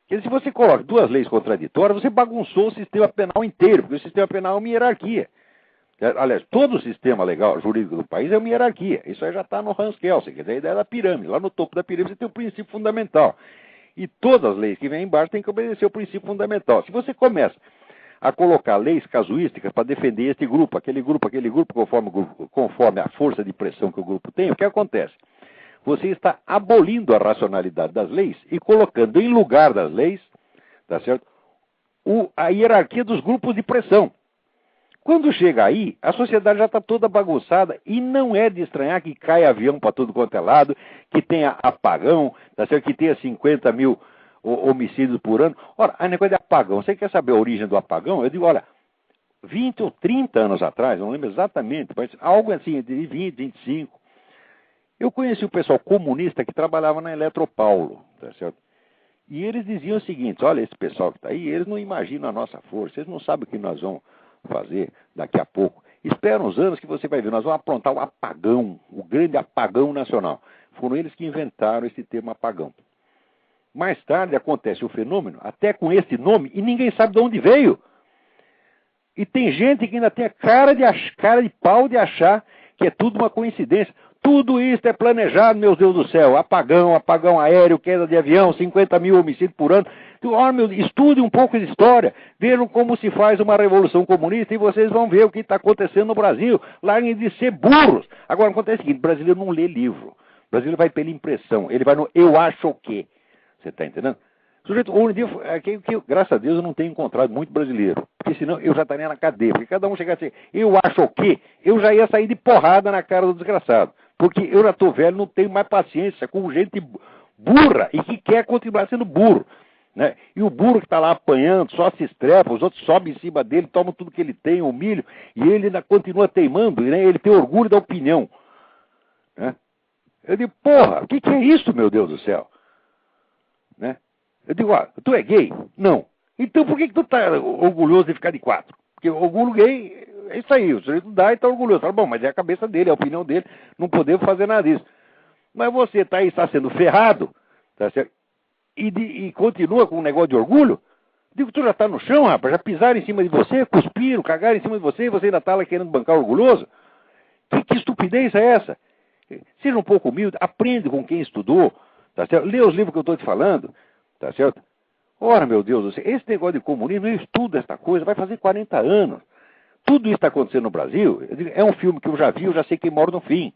Porque se você coloca duas leis contraditórias, você bagunçou o sistema penal inteiro, porque o sistema penal é uma hierarquia. Aliás, todo o sistema legal jurídico do país é uma hierarquia. Isso aí já está no Hans Kelsen, que é a ideia da pirâmide. Lá no topo da pirâmide você tem o princípio fundamental. E todas as leis que vêm embaixo têm que obedecer ao princípio fundamental. Se você começa a colocar leis casuísticas para defender este grupo, aquele grupo, conforme a força de pressão que o grupo tem, o que acontece? Você está abolindo a racionalidade das leis e colocando em lugar das leis, tá certo? A hierarquia dos grupos de pressão. Quando chega aí, a sociedade já está toda bagunçada e não é de estranhar que caia avião para tudo quanto é lado, que tenha apagão, tá certo? Que tenha 50 mil homicídios por ano. Ora, a negócio de apagão, você quer saber a origem do apagão? Eu digo, olha, 20 ou 30 anos atrás, não lembro exatamente, mas algo assim, de 20, 25, eu conheci o pessoal comunista que trabalhava na Eletropaulo, tá certo? E eles diziam o seguinte, olha, esse pessoal que está aí, eles não imaginam a nossa força, eles não sabem o que nós vamos fazer daqui a pouco. Espera uns anos que você vai ver, nós vamos aprontar o apagão, o grande apagão nacional. Foram eles que inventaram esse termo apagão. Mais tarde acontece o fenômeno, até com esse nome, e ninguém sabe de onde veio. E tem gente que ainda tem a cara de pau de achar que é tudo uma coincidência. Tudo isso é planejado, meu Deus do céu. Apagão aéreo, queda de avião, 50 mil homicídios por ano. Estude um pouco de história. Vejam como se faz uma revolução comunista e vocês vão ver o que está acontecendo no Brasil. Larguem de ser burros. Agora, acontece o seguinte, o brasileiro não lê livro. O brasileiro vai pela impressão. Ele vai no eu acho o quê? Você está entendendo? Sujeito, graças a Deus eu não tenho encontrado muito brasileiro. Porque senão eu já estaria na cadeia. Porque cada um chegasse assim, eu acho o quê? Eu já ia sair de porrada na cara do desgraçado. Porque eu já estou velho, não tenho mais paciência com gente burra e que quer continuar sendo burro. Né? E o burro que está lá apanhando, só se estrepa, os outros sobem em cima dele, tomam tudo que ele tem, humilham, e ele ainda continua teimando, né? Ele tem orgulho da opinião. Né? Eu digo, porra, o que é isso, meu Deus do céu? Né? Eu digo, tu é gay? Não. Então por que tu está orgulhoso de ficar de 4? Porque orgulho gay é isso aí, o sujeito dá e está orgulhoso. Fala, bom, mas é a cabeça dele, é a opinião dele, não podemos fazer nada disso. Mas você está sendo ferrado, tá certo? E continua com um negócio de orgulho? Digo, tu já está no chão, rapaz, já pisaram em cima de você, cuspiram, cagaram em cima de você, e você ainda está lá querendo bancar orgulhoso? Que estupidez é essa? Seja um pouco humilde, aprende com quem estudou, tá certo? Lê os livros que eu estou te falando, tá certo? Ora, meu Deus, esse negócio de comunismo, eu estudo esta coisa, vai fazer 40 anos. Tudo isso está acontecendo no Brasil, é um filme que eu já vi, eu já sei quem mora no fim.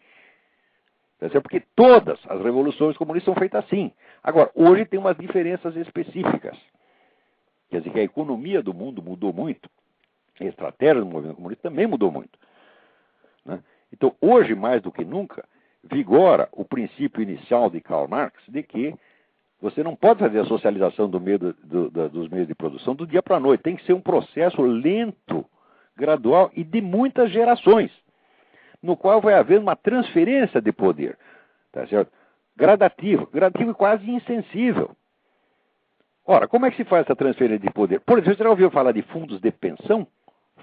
Tá certo? Porque todas as revoluções comunistas são feitas assim. Agora, hoje tem umas diferenças específicas. Quer dizer que a economia do mundo mudou muito, a estratégia do movimento comunista também mudou muito. Né? Então, hoje, mais do que nunca, vigora o princípio inicial de Karl Marx de que você não pode fazer a socialização dos meios de produção do dia para a noite. Tem que ser um processo lento, gradual e de muitas gerações, no qual vai haver uma transferência de poder, tá certo? Gradativo e quase insensível. Ora, como é que se faz essa transferência de poder? Por exemplo, você já ouviu falar de fundos de pensão?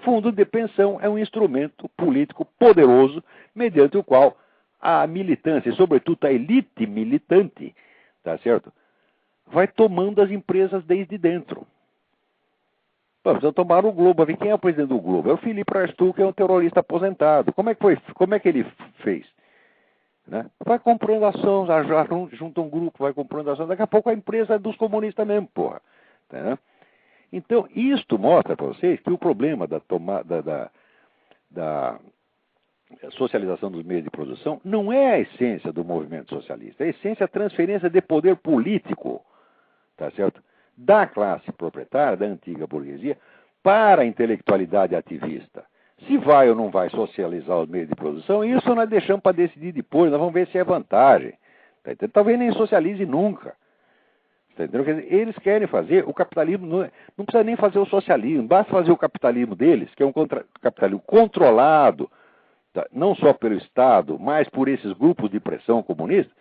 Fundo de pensão é um instrumento político poderoso, mediante o qual a militância, sobretudo a elite militante, tá certo? Vai tomando as empresas desde dentro. Vamos tomar o Globo. A ver quem é o presidente do Globo? É o Felipe Arstu, que é um terrorista aposentado. Como é que ele fez? Né? Vai comprando ação, junta um grupo, vai comprando ação, daqui a pouco a empresa é dos comunistas mesmo, porra. Né? Então, isto mostra para vocês que o problema da socialização dos meios de produção não é a essência do movimento socialista, a essência é a transferência de poder político, tá certo? Da classe proprietária, da antiga burguesia, para a intelectualidade ativista. Se vai ou não vai socializar os meios de produção, isso nós deixamos para decidir depois, nós vamos ver se é vantagem. Tá entendendo? Talvez nem socialize nunca. Tá entendendo? Quer dizer, eles querem fazer o capitalismo, não precisa nem fazer o socialismo, basta fazer o capitalismo deles, que é um capitalismo controlado, tá? Não só pelo Estado, mas por esses grupos de pressão comunista,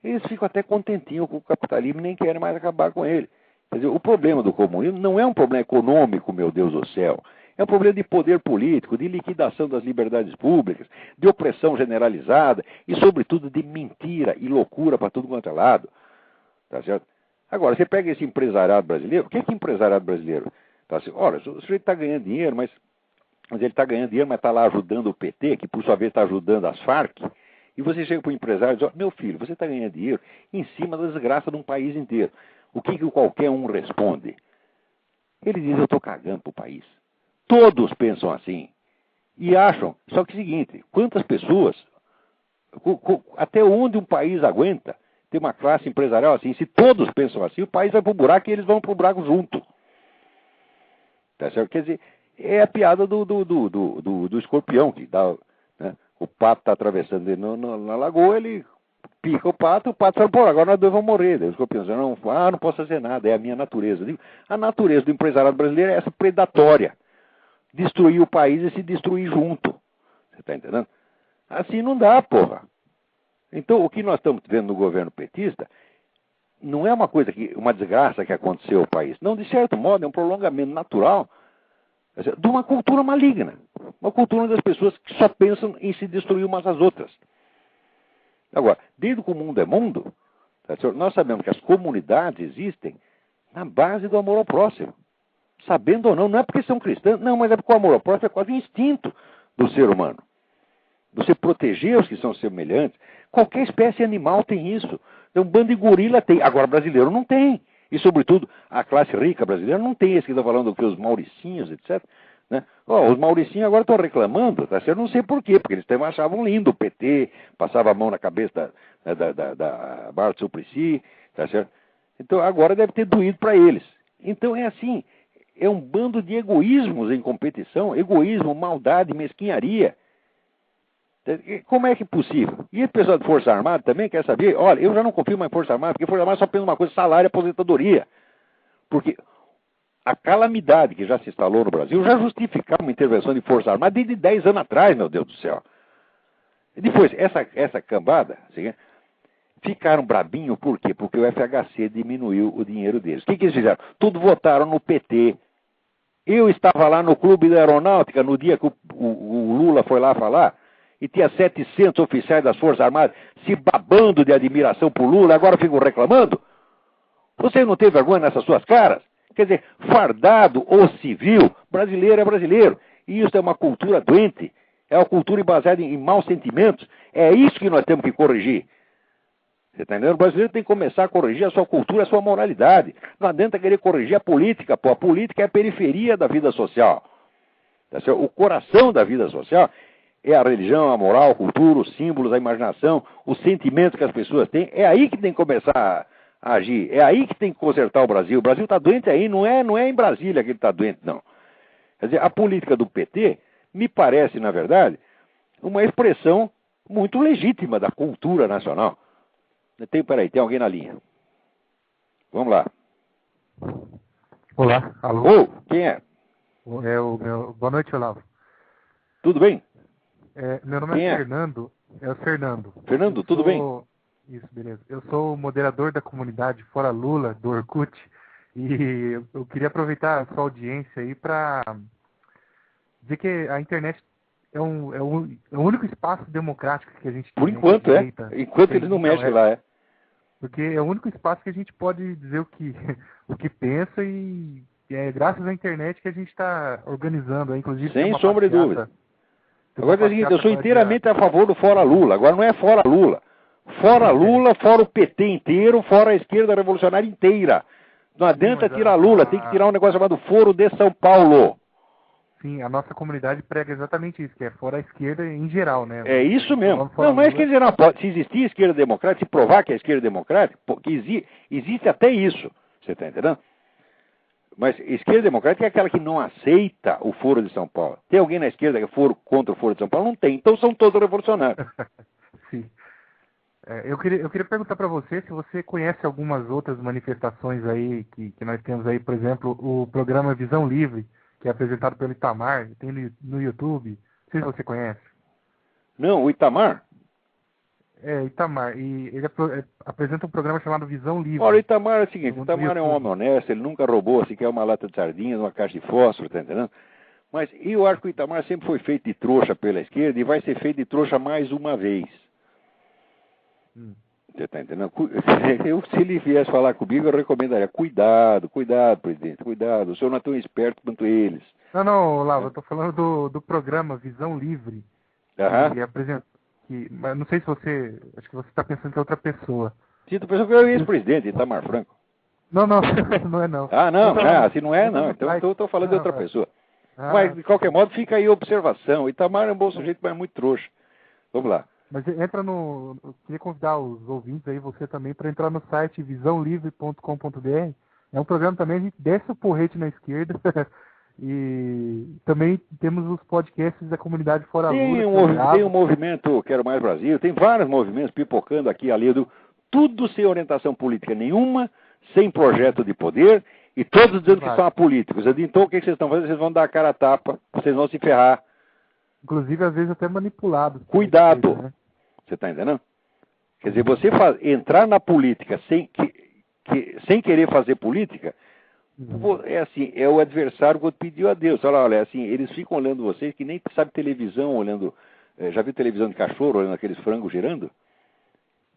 eles ficam até contentinhos com o capitalismo e nem querem mais acabar com ele. Quer dizer, o problema do comunismo não é um problema econômico, meu Deus do céu. É um problema de poder político, de liquidação das liberdades públicas, de opressão generalizada e, sobretudo, de mentira e loucura para tudo quanto é lado. Tá certo? Agora, você pega esse empresariado brasileiro, o que é empresariado brasileiro? Tá assim, olha, o sujeito está ganhando dinheiro, mas ele está ganhando dinheiro, mas está lá ajudando o PT, que por sua vez está ajudando as Farc, e você chega para o empresário e diz, meu filho, você está ganhando dinheiro em cima da desgraça de um país inteiro. O que qualquer um responde? Ele diz, eu estou cagando para o país. Todos pensam assim. E acham, só que é o seguinte, quantas pessoas, até onde um país aguenta ter uma classe empresarial assim? Se todos pensam assim, o país vai para o buraco e eles vão para o buraco junto. Tá certo? Quer dizer, é a piada do escorpião, que dá, né? O pato está atravessando ele na lagoa, ele pica o pato fala, pô, agora nós dois vamos morrer. Daí o escorpião diz, não posso fazer nada, é a minha natureza. A natureza do empresariado brasileiro é essa predatória. Destruir o país e se destruir junto. Você está entendendo? Assim não dá, porra. Então, o que nós estamos vendo no governo petista não é uma desgraça que aconteceu ao país. Não, de certo modo, é um prolongamento natural de uma cultura maligna. Uma cultura das pessoas que só pensam em se destruir umas às outras. Agora, desde que o mundo é mundo, nós sabemos que as comunidades existem na base do amor ao próximo. Sabendo ou não, não é porque são cristãos, não, mas é porque o amor ao próximo é quase um instinto do ser humano. Você proteger os que são semelhantes. Qualquer espécie animal tem isso. Um bando de gorila tem. Agora, brasileiro não tem. E, sobretudo, a classe rica brasileira não tem esse que está falando que os mauricinhos, etc. Né? Os mauricinhos agora estão reclamando, tá certo? Não sei por quê, porque eles também achavam lindo o PT, passava a mão na cabeça da Marta Suplicy, tá certo? Então, agora deve ter doído para eles. Então, é assim. É um bando de egoísmos em competição, egoísmo, maldade, mesquinharia. Como é que é possível? E o pessoal de Força Armada também quer saber, olha, eu já não confio mais em Força Armada, porque Força Armada só pensa uma coisa, salário e aposentadoria. Porque a calamidade que já se instalou no Brasil já justificava uma intervenção de Força Armada desde 10 anos atrás, meu Deus do céu. E depois, essa cambada, assim, ficaram brabinhos, por quê? Porque o FHC diminuiu o dinheiro deles. O que eles fizeram? Tudo votaram no PT. Eu estava lá no Clube da Aeronáutica no dia que o Lula foi lá falar e tinha 700 oficiais das Forças Armadas se babando de admiração por Lula, agora ficam reclamando? Você não tem vergonha nessas suas caras? Quer dizer, fardado ou civil, brasileiro é brasileiro. E isso é uma cultura doente, é uma cultura baseada em maus sentimentos. É isso que nós temos que corrigir. Você está entendendo? O brasileiro tem que começar a corrigir a sua cultura, a sua moralidade. Não adianta querer corrigir a política, pô. A política é a periferia da vida social. O coração da vida social é a religião, a moral, a cultura, os símbolos, a imaginação, os sentimentos que as pessoas têm. É aí que tem que começar a agir. É aí que tem que consertar o Brasil. O Brasil está doente aí, não é em Brasília que ele está doente, não. Quer dizer, a política do PT me parece, na verdade, uma expressão muito legítima da cultura nacional. Peraí, tem alguém na linha. Vamos lá. Olá, alô? Quem é? Boa noite, Olavo. Tudo bem? Meu nome é Fernando. É o Fernando. Fernando, tudo bem? Isso, beleza. Eu sou o moderador da comunidade Fora Lula, do Orkut, e eu queria aproveitar a sua audiência aí para dizer que a internet é o único espaço democrático que a gente tem. Por enquanto, Enquanto eles não mexem lá, Porque é o único espaço que a gente pode dizer o que pensa e é graças à internet que a gente está organizando, inclusive. Sem sombra de dúvida. Agora é o seguinte, eu sou inteiramente a favor do fora Lula. Agora não é fora Lula. Fora Lula, fora o PT inteiro, fora a esquerda revolucionária inteira. Não adianta tirar Lula, tem que tirar um negócio chamado Foro de São Paulo. Sim, a nossa comunidade prega exatamente isso, que é fora a esquerda em geral, né? É isso mesmo. Não é esquerda geral. Se existir esquerda democrática, se provar que é esquerda democrática, porque existe até isso. Você está entendendo? Mas esquerda democrática é aquela que não aceita o Foro de São Paulo. Tem alguém na esquerda que é contra o Foro de São Paulo? Não tem. Então são todos revolucionários. Sim. Eu queria perguntar para você se você conhece algumas outras manifestações aí que nós temos aí, por exemplo, o programa Visão Livre, que é apresentado pelo Itamar, tem no YouTube. Não sei se você conhece. Não, o Itamar? É, Itamar. E ele apresenta um programa chamado Visão Livre. Olha, o Itamar é o seguinte, o Itamar é um homem honesto, ele nunca roubou sequer uma lata de sardinhas, uma caixa de fósforo, tá entendendo? Mas eu acho que o Itamar sempre foi feito de trouxa pela esquerda e vai ser feito de trouxa mais uma vez. Você está entendendo? Se ele viesse falar comigo, eu recomendaria, cuidado, presidente, cuidado, o senhor não é tão esperto quanto eles. Não, Olavo, eu estou falando do programa Visão Livre. Que apresenta, mas não sei se você, acho que você está pensando que é outra pessoa. Sim, estou pensando que é o ex-presidente, Itamar Franco. Não, não é não. Ah, não, se não é, não, então eu estou falando de outra pessoa. Mas, de qualquer modo, fica aí a observação, Itamar é um bom sujeito, mas é muito trouxa. Vamos lá. Mas entra no... Eu queria convidar os ouvintes aí, você também, para entrar no site visãolivre.com.br. É um programa também, a gente desce o porrete na esquerda. E também temos os podcasts da comunidade Fora Lula. Tem um movimento Quero Mais Brasil, tem vários movimentos pipocando aqui ali, tudo sem orientação política nenhuma, sem projeto de poder, e todos dizendo que são apolíticos. Eu digo, então o que vocês estão fazendo? Vocês vão dar a cara a tapa, vocês vão se ferrar. Inclusive, às vezes, até manipulados. Cuidado! Né? Você está entendendo? Quer dizer, você entrar na política sem querer fazer política, é assim, é o adversário que pediu a Deus. Olha, assim, eles ficam olhando vocês que nem sabe televisão, olhando... já viu televisão de cachorro, olhando aqueles frangos girando?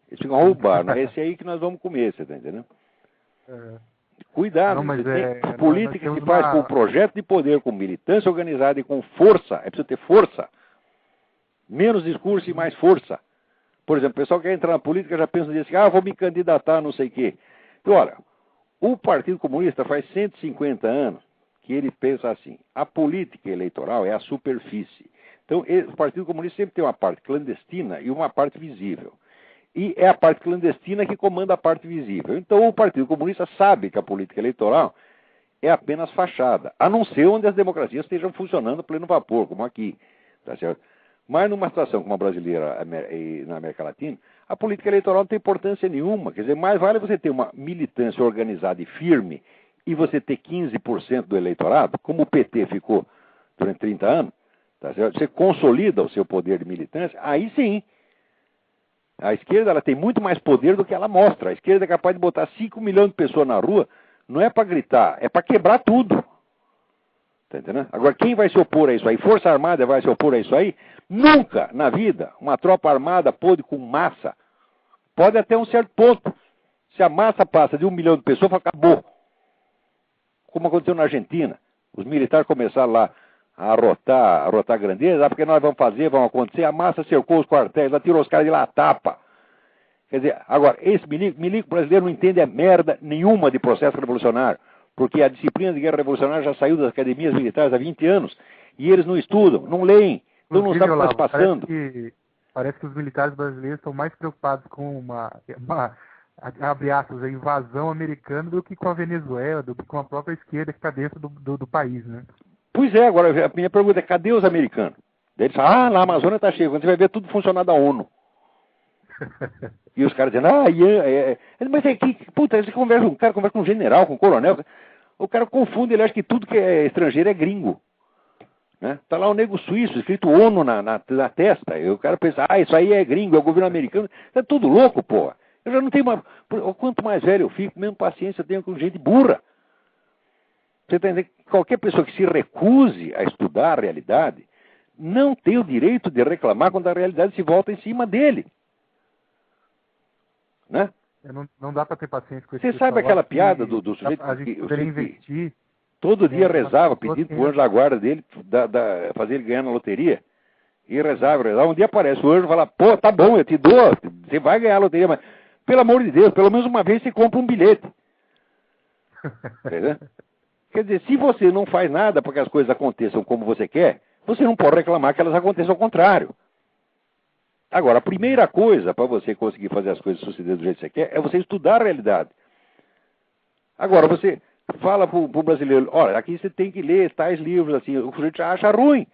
Eles ficam roubando. É esse aí que nós vamos comer, você está entendendo? Cuidado, política se faz com projeto de poder, com militância organizada e com força. É preciso ter força. Menos discurso e mais força. Por exemplo, o pessoal que quer entrar na política já pensa assim, vou me candidatar, não sei o quê. Então, olha, o Partido Comunista faz 150 anos que ele pensa assim, a política eleitoral é a superfície. Então, o Partido Comunista sempre tem uma parte clandestina e uma parte visível. E é a parte clandestina que comanda a parte visível. Então, o Partido Comunista sabe que a política eleitoral é apenas fachada, a não ser onde as democracias estejam funcionando a pleno vapor, como aqui. Tá certo? Mas numa situação como a brasileira e na América Latina, a política eleitoral não tem importância nenhuma. Quer dizer, mais vale você ter uma militância organizada e firme e você ter 15% do eleitorado, como o PT ficou durante 30 anos, tá certo? Você consolida o seu poder de militância, aí sim. A esquerda ela tem muito mais poder do que ela mostra. A esquerda é capaz de botar 5 milhões de pessoas na rua, não é para gritar, é para quebrar tudo. Tá entendendo? Agora, quem vai se opor a isso aí? Força Armada vai se opor a isso aí? Nunca na vida uma tropa armada pôde com massa. Pode até um certo ponto. Se a massa passa de 1 milhão de pessoas, acabou. Como aconteceu na Argentina. Os militares começaram lá a arrotar grandeza, porque nós vamos acontecer. A massa cercou os quartéis, ela tirou os caras de lá a tapa. Quer dizer, agora, esse milico brasileiro não entende a merda nenhuma de processo revolucionário. Porque a disciplina de guerra revolucionária já saiu das academias militares há 20 anos. E eles não estudam, não leem, então não sabem o que está se passando. Parece que os militares brasileiros estão mais preocupados com abre aspas, a invasão americana do que com a Venezuela, do que com a própria esquerda que está dentro do país, né? Pois é, agora a minha pergunta é, cadê os americanos? Daí eles falam, na Amazônia está cheio, quando você vai ver tudo funcionar da ONU. E os caras dizendo, mas é que, puta, você conversa com um general, com um coronel, o cara confunde, ele acha que tudo que é estrangeiro é gringo. Né? Tá lá o nego suíço, escrito ONU na testa, e o cara pensa, isso aí é gringo, é o governo americano, é tudo louco, porra. Eu já não tenho quanto mais velho eu fico, menos paciência eu tenho com gente burra. Você está entendendo que qualquer pessoa que se recuse a estudar a realidade não tem o direito de reclamar quando a realidade se volta em cima dele. Né? Não dá para ter paciência com isso. Você sabe aquela piada do sujeito que investir, todo dia rezava pedindo para o anjo da guarda dele fazer ele ganhar na loteria? E rezava. Um dia aparece o anjo e fala, pô, tá bom, eu te dou, você vai ganhar a loteria, mas pelo amor de Deus, pelo menos uma vez você compra um bilhete. Entendeu? Quer dizer, se você não faz nada para que as coisas aconteçam como você quer, você não pode reclamar que elas aconteçam ao contrário. Agora, a primeira coisa para você conseguir fazer as coisas sucederem do jeito que você quer é você estudar a realidade. Agora, você fala para o brasileiro, olha, aqui você tem que ler tais livros, assim, o sujeito já acha ruim.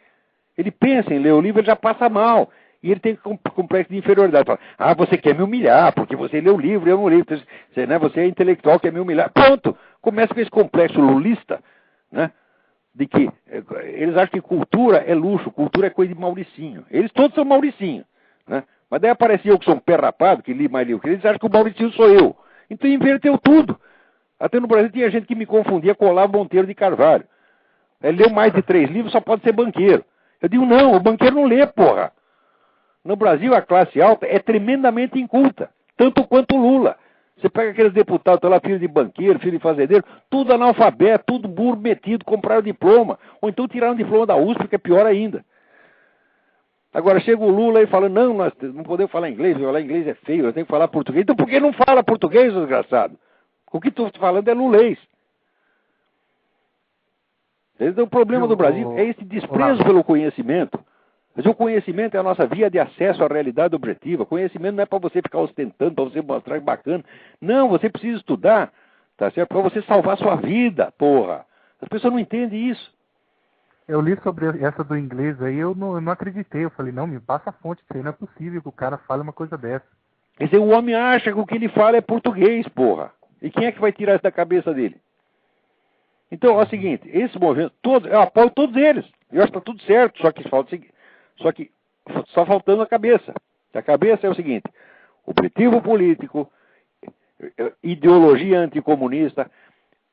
Ele pensa em ler o livro, ele já passa mal. E ele tem complexo de inferioridade. Fala, você quer me humilhar, porque você lê o livro e eu não leio. Você, né, você é intelectual, quer me humilhar. Pronto! Começa com esse complexo lulista, né? De que eles acham que cultura é luxo, cultura é coisa de Mauricinho. Eles todos são Mauricinho, né? Mas daí aparecia eu que sou um pé rapado, que li mais livro que eles acham que o Mauricinho sou eu. Então inverteu tudo. Até no Brasil tinha gente que me confundia com Olavo Monteiro de Carvalho. Ele leu mais de 3 livros, só pode ser banqueiro. Eu digo, não, o banqueiro não lê, porra. No Brasil, a classe alta é tremendamente inculta, tanto quanto o Lula. Você pega aqueles deputados, estão lá, filho de banqueiro, filho de fazendeiro, tudo analfabeto, tudo burro metido, compraram diploma. Ou então tiraram diploma da USP, que é pior ainda. Agora chega o Lula e fala, não, nós não podemos falar inglês, falar inglês é feio, eu tenho que falar português. Então por que não fala português, desgraçado? O que estou falando é lulês. Então o problema do Brasil é esse desprezo pelo conhecimento. Mas o conhecimento é a nossa via de acesso à realidade objetiva. Conhecimento não é para você ficar ostentando, para você mostrar que bacana. Não, você precisa estudar, tá certo? Para você salvar a sua vida, porra. As pessoas não entendem isso. Eu li sobre essa do inglês aí, eu não acreditei. Eu falei, não, me passa a fonte, isso aí não é possível que o cara fale uma coisa dessa. Quer dizer, o homem acha que o que ele fala é português, porra. E quem é que vai tirar isso da cabeça dele? Então, é o seguinte, esse movimento, eu apoio todos eles. Eu acho que está tudo certo, só que só faltando a cabeça. A cabeça é o seguinte, objetivo político, ideologia anticomunista,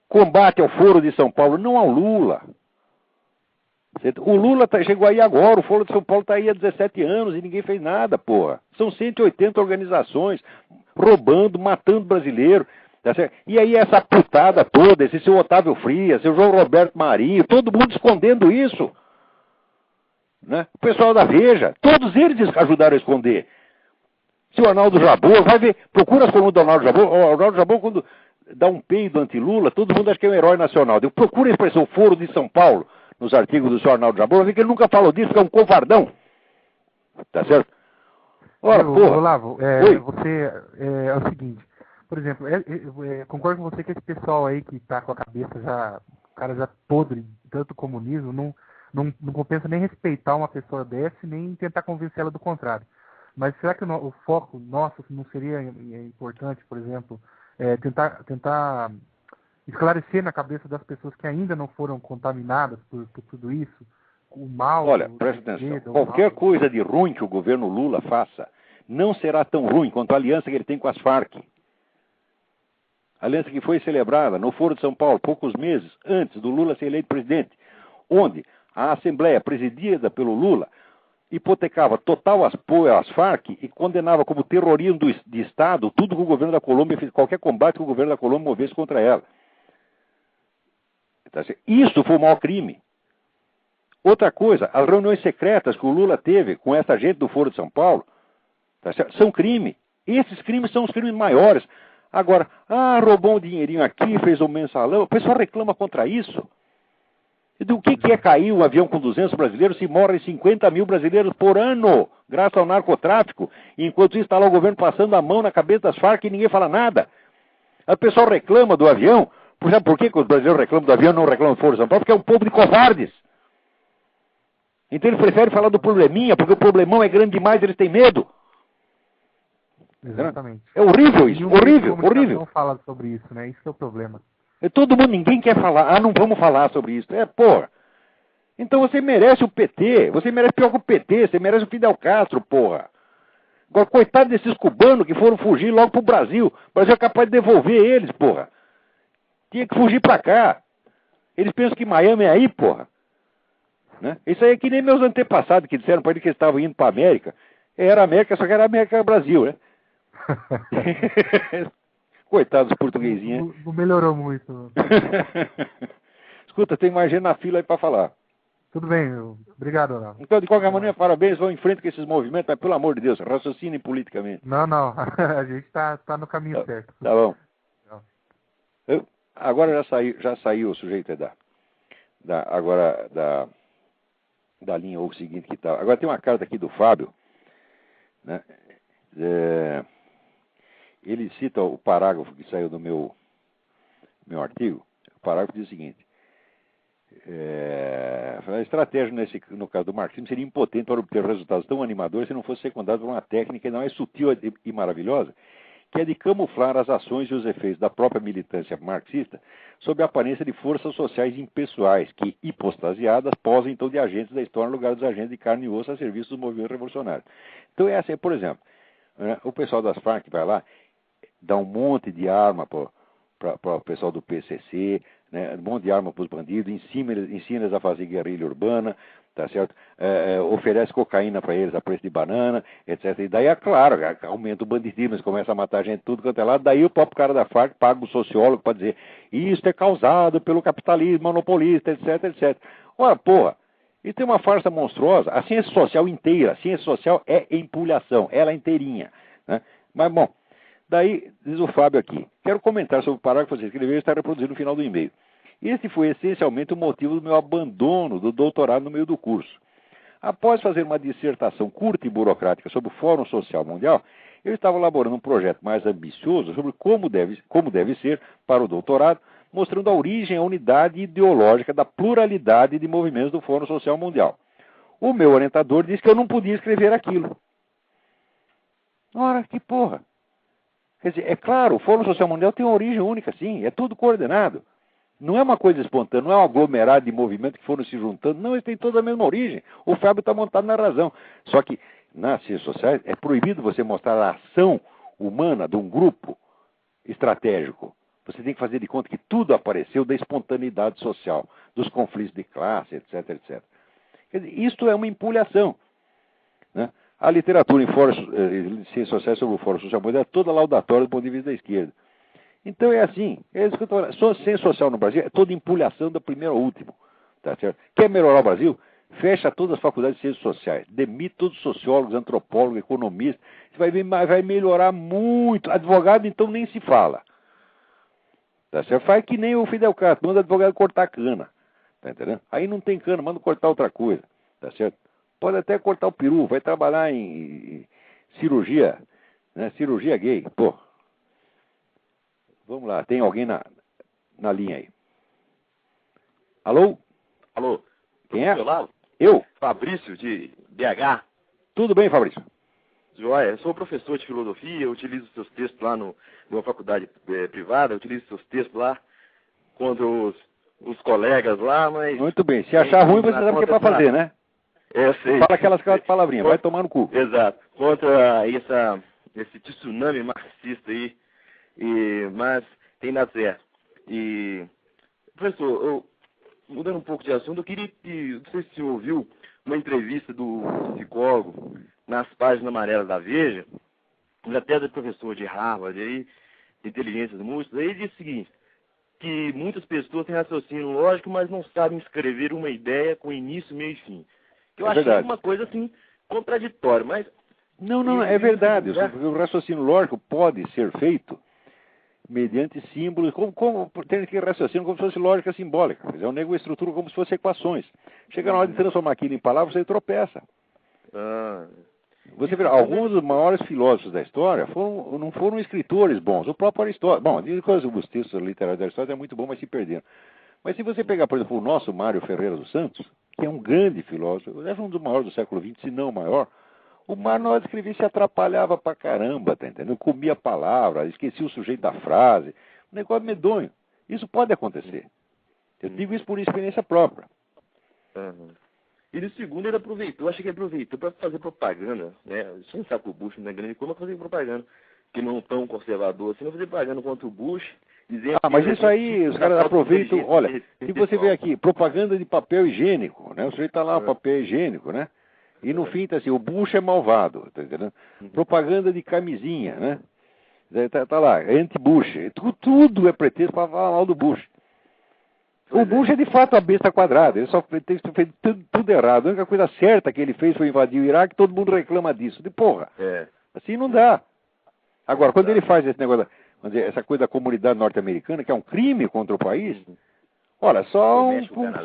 combate ao Foro de São Paulo, não ao Lula. O Lula chegou aí agora, o Foro de São Paulo está aí há 17 anos e ninguém fez nada, porra. São 180 organizações roubando, matando brasileiro. Tá certo? E aí essa putada toda, esse seu Otávio Frias, seu João Roberto Marinho, todo mundo escondendo isso. Né? O pessoal da Veja, todos eles ajudaram a esconder. Se o Arnaldo Jabor, vai ver, procura as colunas do Arnaldo Jabor. O Arnaldo Jabor, quando dá um peido anti-Lula, todo mundo acha que é um herói nacional. Procura a expressão Foro de São Paulo nos artigos do seu Arnaldo Jabor, vai ver que ele nunca falou disso, que é um covardão. Tá certo? Ora, porra. Olavo, você é o seguinte, por exemplo, concordo com você que esse pessoal aí que tá com a cabeça já, o cara já podre, tanto comunismo, não compensa nem respeitar uma pessoa dessa, nem tentar convencer ela do contrário. Mas será que o foco nosso não seria importante, por exemplo, tentar esclarecer na cabeça das pessoas que ainda não foram contaminadas por tudo isso, o mal... Olha, presta atenção, qualquer coisa de ruim que o governo Lula faça não será tão ruim quanto a aliança que ele tem com as Farc. A aliança que foi celebrada no Foro de São Paulo, poucos meses antes do Lula ser eleito presidente, onde a Assembleia, presidida pelo Lula, hipotecava total apoio às Farc e condenava como terrorismo de Estado tudo que o governo da Colômbia fez, qualquer combate que o governo da Colômbia movesse contra ela. Isso foi o maior crime. Outra coisa, as reuniões secretas que o Lula teve com essa gente do Foro de São Paulo, são crime. Esses crimes são os crimes maiores. Agora, roubou um dinheirinho aqui, fez um mensalão, o pessoal reclama contra isso. E do que é cair um avião com 200 brasileiros se morrem 50 mil brasileiros por ano, graças ao narcotráfico, e enquanto isso está lá o governo passando a mão na cabeça das Farc e ninguém fala nada. O pessoal reclama do avião, sabe por que os brasileiros reclamam do avião e não reclamam do Foro de São Paulo? Porque é um povo de covardes. Então eles preferem falar do probleminha, porque o problemão é grande demais, eles têm medo. Exatamente. É horrível isso, horrível. Não fala sobre isso, né? Isso é o problema. Todo mundo, ninguém quer falar. Não vamos falar sobre isso. Porra. Então você merece o PT, você merece pior que o PT, você merece o Fidel Castro, porra. Agora, coitado desses cubanos que foram fugir logo pro Brasil. O Brasil é capaz de devolver eles, porra. Tinha que fugir pra cá. Eles pensam que Miami é aí, porra. Né? Isso aí é que nem meus antepassados que disseram para ele que eles estavam indo para a América. Era América, só que era América Brasil, né? Coitados dos portuguesinhos. Não melhorou muito. Escuta, tem mais gente na fila aí para falar. Tudo bem, obrigado, Ronaldo. Então, de qualquer maneira, parabéns, vão em frente com esses movimentos, mas pelo amor de Deus, raciocinem politicamente. Não, a gente tá no caminho certo. Tá bom. Não. Agora já saiu o sujeito da linha ou o seguinte que tá. Agora tem uma carta aqui do Fábio, né? Ele cita o parágrafo que saiu do meu artigo. O parágrafo diz o seguinte: a estratégia no caso do marxismo seria impotente para obter resultados tão animadores se não fosse secundado por uma técnica que não é sutil e maravilhosa, que é de camuflar as ações e os efeitos da própria militância marxista sob a aparência de forças sociais impessoais que, hipostasiadas, posam então de agentes da história no lugar dos agentes de carne e osso a serviço dos movimentos revolucionários. Então essa é, por exemplo, o pessoal das Farc vai lá, dá um monte de arma para o pessoal do PCC, né, um monte de arma para os bandidos, ensina eles a fazer guerrilha urbana, tá certo? Oferece cocaína para eles a preço de banana, etc. E daí, é claro, aumenta o banditismo, eles começam a matar gente tudo quanto é lado, daí o próprio cara da Farc paga o sociólogo para dizer isso é causado pelo capitalismo monopolista, etc, etc. Ora, porra, isso tem uma farsa monstruosa. A ciência social inteira, a ciência social é empulhação, ela inteirinha, né? Mas, bom, daí, diz o Fábio aqui, quero comentar sobre o parágrafo que você escreveu e está reproduzido no final do e-mail. Este foi essencialmente o motivo do meu abandono do doutorado no meio do curso. Após fazer uma dissertação curta e burocrática sobre o Fórum Social Mundial, eu estava elaborando um projeto mais ambicioso sobre como deve ser para o doutorado, mostrando a origem e a unidade ideológica da pluralidade de movimentos do Fórum Social Mundial. O meu orientador disse que eu não podia escrever aquilo. Ora, que porra! Quer dizer, é claro, o Fórum Social Mundial tem uma origem única, sim, é tudo coordenado. Não é uma coisa espontânea, não é um aglomerado de movimentos que foram se juntando, não, eles têm toda a mesma origem. O Fábio está montado na razão. Só que, nas ciências sociais, é proibido você mostrar a ação humana de um grupo estratégico. Você tem que fazer de conta que tudo apareceu da espontaneidade social, dos conflitos de classe, etc, etc. Quer dizer, isto é uma empulhação, né? A literatura em ciências sociais sobre o Fórum Social Mundial é toda laudatória do ponto de vista da esquerda. Então é assim, é isso que eu estou falando. Ciência social no Brasil é toda empulhação do primeiro ao último. Tá certo? Quer melhorar o Brasil? Fecha todas as faculdades de ciências sociais. Demite todos os sociólogos, antropólogos, economistas. Você vai ver, vai melhorar muito. Advogado, então, nem se fala. Tá certo? Faz que nem o Fidel Castro, manda advogado cortar cana. Tá entendendo? Aí não tem cana, manda cortar outra coisa. Tá certo? Pode até cortar o peru, vai trabalhar em cirurgia, né? Cirurgia gay. Pô. Vamos lá, tem alguém na linha aí. Alô? Alô? Quem é? Lado? Eu? Fabrício, de BH. Tudo bem, Fabrício? Joia, eu sou professor de filosofia, eu utilizo seus textos lá numa faculdade privada, eu utilizo seus textos lá contra os colegas lá, mas... Muito bem, se achar ruim, você sabe o que é pra fazer, né? Eu sei. Fala aquelas palavrinhas, vai tomar no cu. Exato, contra esse tsunami marxista aí. Mas tem dado certo. E, professor, mudando um pouco de assunto, eu queria que, não sei se você ouviu uma entrevista do psicólogo nas páginas amarelas da Veja, até do professor de Harvard, aí, de inteligências múltiplas, aí ele diz o seguinte, que muitas pessoas têm raciocínio lógico, mas não sabem escrever uma ideia com início, meio e fim. Que eu achei uma coisa assim contraditória, mas... Não, é verdade. O raciocínio lógico pode ser feito mediante símbolos, como tem que raciocínio como se fosse lógica simbólica. Quer dizer, o nego estrutura como se fosse equações. Chega na hora de transformar aquilo em palavras, você tropeça. Você vê, alguns dos maiores filósofos da história não foram escritores bons. O próprio Aristóteles. Bom, os textos literários da história é muito bom, mas se perderam. Mas se você pegar, por exemplo, o nosso Mário Ferreira dos Santos, que é um grande filósofo, é um dos maiores do século XX, se não o maior, o Mário, na hora de escrever, se atrapalhava pra caramba, tá entendendo? Comia a palavra, esquecia o sujeito da frase. Um negócio medonho. Isso pode acontecer. Eu digo isso por experiência própria. E no segundo ele aproveitou, acho que ele aproveitou para fazer propaganda, né? Você não sabe que o Bush não é grande coisa, mas fazer propaganda, que não tão conservador assim, não fazer propaganda contra o Bush, dizendo mas isso aí, os caras aproveitam, olha, se você vê aqui, propaganda de papel higiênico, né? O sujeito tá lá, papel higiênico, né? E no fim tá assim, o Bush é malvado, tá entendendo? Propaganda de camisinha, né? Tá lá, anti-Bush. Tudo é pretexto para falar mal do Bush. O Bush é de fato a besta quadrada, ele só fez tudo errado. A única coisa certa que ele fez foi invadir o Iraque, todo mundo reclama disso. De porra, assim não dá. Agora, quando ele faz esse negócio, vamos dizer, essa coisa da comunidade norte-americana, que é um crime contra o país, olha, só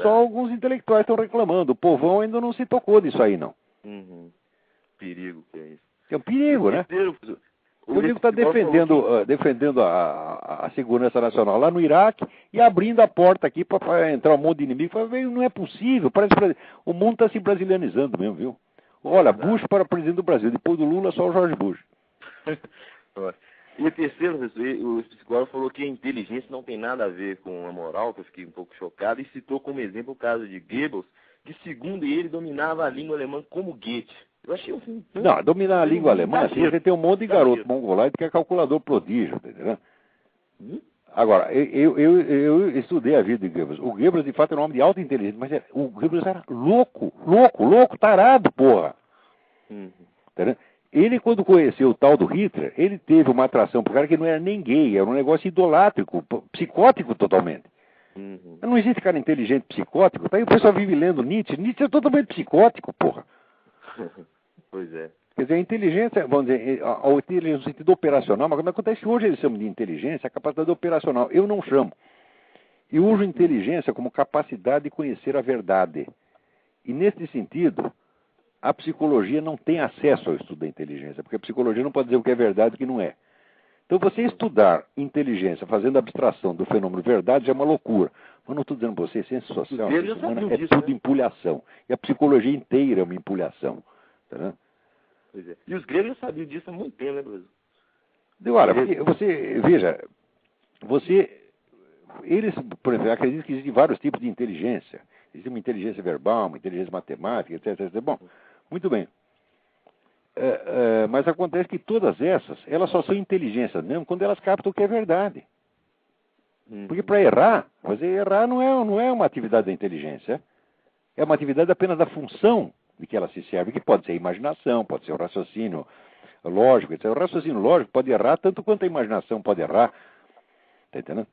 alguns intelectuais estão reclamando. O povão ainda não se tocou disso aí, não. Perigo que é isso. É um perigo, né? O nego está defendendo a segurança nacional lá no Iraque e abrindo a porta aqui para entrar um monte de inimigo. Não é possível, parece que o mundo está se brasilianizando mesmo, viu? Olha, Bush para presidente do Brasil, depois do Lula só o Jorge Bush. E o terceiro, professor, o psicólogo falou que a inteligência não tem nada a ver com a moral, que eu fiquei um pouco chocado, e citou como exemplo o caso de Goebbels, que segundo ele dominava a língua alemã como Goethe. Eu achei um... Não, dominar a língua alemã, assim, você tem um monte de garoto mongoloide que é calculador prodígio, tá entendendo? Agora, eu estudei a vida de Goebbels. O Goebbels, de fato, é um homem de alta inteligência, mas o Goebbels era louco, tarado, porra. Tá entendendo? Ele, quando conheceu o tal do Hitler, ele teve uma atração por cara que não era nem gay, era um negócio idolátrico, psicótico totalmente. Não existe cara inteligente psicótico, tá aí o pessoal vive lendo Nietzsche. Nietzsche é totalmente psicótico, porra. Pois é. Quer dizer, a inteligência, vamos dizer, a inteligência no sentido operacional, mas quando acontece hoje eles chamam de inteligência, a capacidade operacional. Eu não chamo. Eu uso inteligência como capacidade de conhecer a verdade. E nesse sentido, a psicologia não tem acesso ao estudo da inteligência, porque a psicologia não pode dizer o que é verdade e o que não é. Então você estudar inteligência fazendo abstração do fenômeno verdade já é uma loucura. Mas não estou dizendo para você, ciência social, ciência humana, é tudo empulhação. E a psicologia inteira é uma empulhação. Tá? Pois é. E os gregos sabiam disso há muito tempo, né, professor? Olha, você, veja, eles, por exemplo, acreditam que existem vários tipos de inteligência. Existe uma inteligência verbal, uma inteligência matemática, etc. Bom, muito bem. Mas acontece que todas essas, elas só são inteligências mesmo quando elas captam o que é verdade. Porque para errar, errar não é uma atividade da inteligência. É uma atividade apenas da função de que ela se serve, que pode ser a imaginação, pode ser o raciocínio lógico, etc. O raciocínio lógico pode errar tanto quanto a imaginação pode errar. Está entendendo?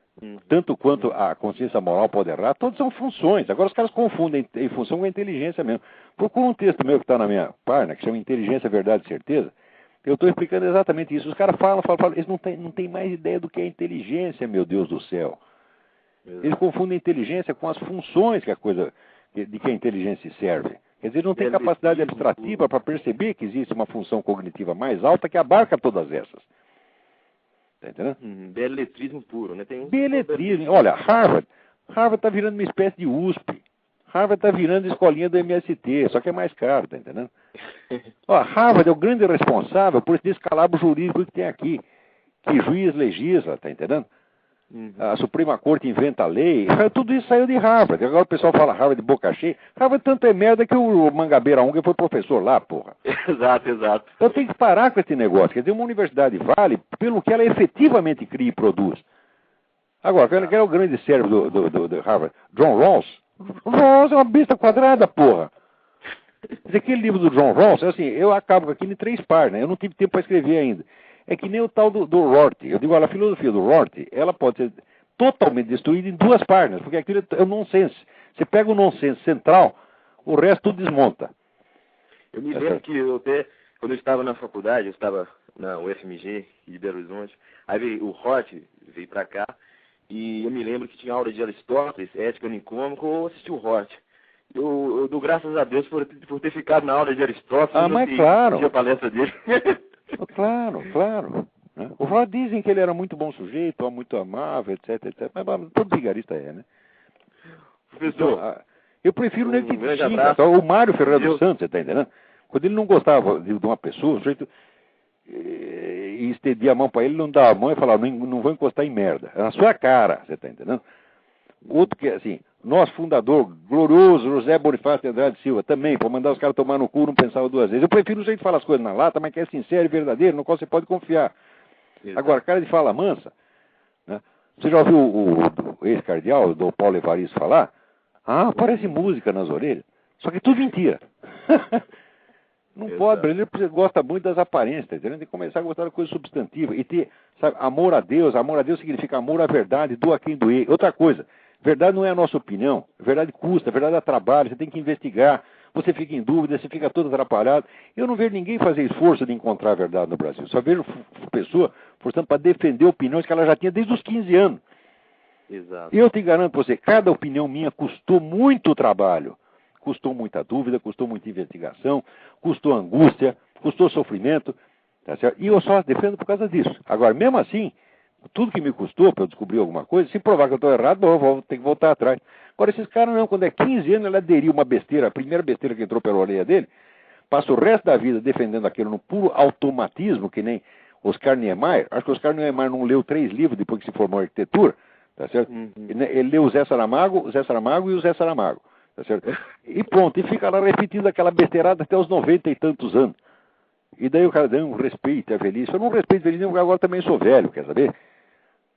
Tanto quanto a consciência moral pode errar, todas são funções. Agora os caras confundem em função com a inteligência mesmo. Procura um texto meu que está na minha página, que chama Inteligência, Verdade e Certeza. Eu estou explicando exatamente isso. Os caras falam, eles não têm mais ideia do que é inteligência, meu Deus do céu. Eles confundem inteligência com as funções de que a inteligência serve. Quer dizer, não tem capacidade abstrativa para perceber que existe uma função cognitiva mais alta que abarca todas essas. Tá entendendo? Beletrismo puro, né? Beletrismo. Olha, Harvard está virando uma espécie de USP. Harvard está virando escolinha do MST, só que é mais caro, tá entendendo? Harvard é o grande responsável por esse descalabro jurídico que tem aqui. Que juiz legisla, tá entendendo? A Suprema Corte inventa a lei. Tudo isso saiu de Harvard. Agora o pessoal fala Harvard de boca cheia. Harvard tanto é merda que o Mangabeira Unger foi professor lá, porra. Exato. Então tem que parar com esse negócio. Quer dizer, uma universidade vale pelo que ela efetivamente cria e produz. Agora, quem é o grande cérebro do Harvard? John Rawls. Rawls é uma besta quadrada, porra. Quer dizer, aquele livro do John Rawls, assim, eu acabo aqui em 3 páginas. Eu não tive tempo para escrever ainda. É que nem o tal do Rorty. Eu digo, olha, a filosofia do Rorty, ela pode ser totalmente destruída em 2 páginas, porque aquilo é um nonsense. Você pega o nonsense central, o resto tudo desmonta. Eu me lembro que quando eu estava na faculdade, eu estava na UFMG de Belo Horizonte, aí veio o Rorty, veio para cá, e eu me lembro que tinha aula de Aristóteles, Ética Nicômica, eu assisti o Rorty. Eu dou graças a Deus por ter ficado na aula de Aristóteles. Mas claro. A palestra dele. Claro. Né? O Rorty dizem que ele era muito bom sujeito, muito amável, etc. Mas todo vigarista é, né? Professor, então, eu prefiro nele que xinga. O Mário Ferreira dos Santos, você tá entendendo? Quando ele não gostava de uma pessoa, o sujeito e estendia a mão para ele, não dava a mão e falava, não vou encostar em merda. É na sua cara, você tá entendendo? Outro que, assim, nosso fundador, glorioso José Bonifácio de Andrade Silva, também, para mandar os caras tomar no cu, não pensava 2 vezes. Eu prefiro o jeito de falar as coisas na lata, mas que é sincero e verdadeiro, no qual você pode confiar. Exato. Agora, cara de fala mansa, né? Você já ouviu o ex-cardeal, do Paulo Evaristo, falar? Parece música nas orelhas. Só que é tudo mentira. Não Exato. Pode, o brasileiro gosta muito das aparências, tá entendendo? Tem que começar a gostar da coisa substantiva. E ter, sabe, amor a Deus significa amor à verdade, doa quem doer. Outra coisa, Verdade não é a nossa opinião. Verdade custa, verdade dá trabalho, você tem que investigar. Você fica em dúvida, você fica todo atrapalhado. Eu não vejo ninguém fazer esforço de encontrar a verdade no Brasil. Só vejo pessoa forçando para defender opiniões que ela já tinha desde os 15 anos. Exato. E eu te garanto para você, cada opinião minha custou muito trabalho. Custou muita dúvida, custou muita investigação, custou angústia, custou sofrimento. Tá certo? E eu só defendo por causa disso. Agora, mesmo assim, tudo que me custou para eu descobrir alguma coisa, se provar que eu estou errado, bom, eu vou ter que voltar atrás. Agora, esses caras não, quando é 15 anos, ele aderiu uma besteira, a primeira besteira que entrou pela orelha dele, passa o resto da vida defendendo aquilo no puro automatismo, que nem Oscar Niemeyer. Acho que Oscar Niemeyer não leu 3 livros depois que se formou em arquitetura, tá certo? Ele leu o Zé Saramago e o Zé Saramago, tá certo? E pronto, e fica lá repetindo aquela besteirada até os 90 e tantos anos. E daí o cara deu um respeito à velhice. Eu não respeito a velhice, porque agora também sou velho, quer saber?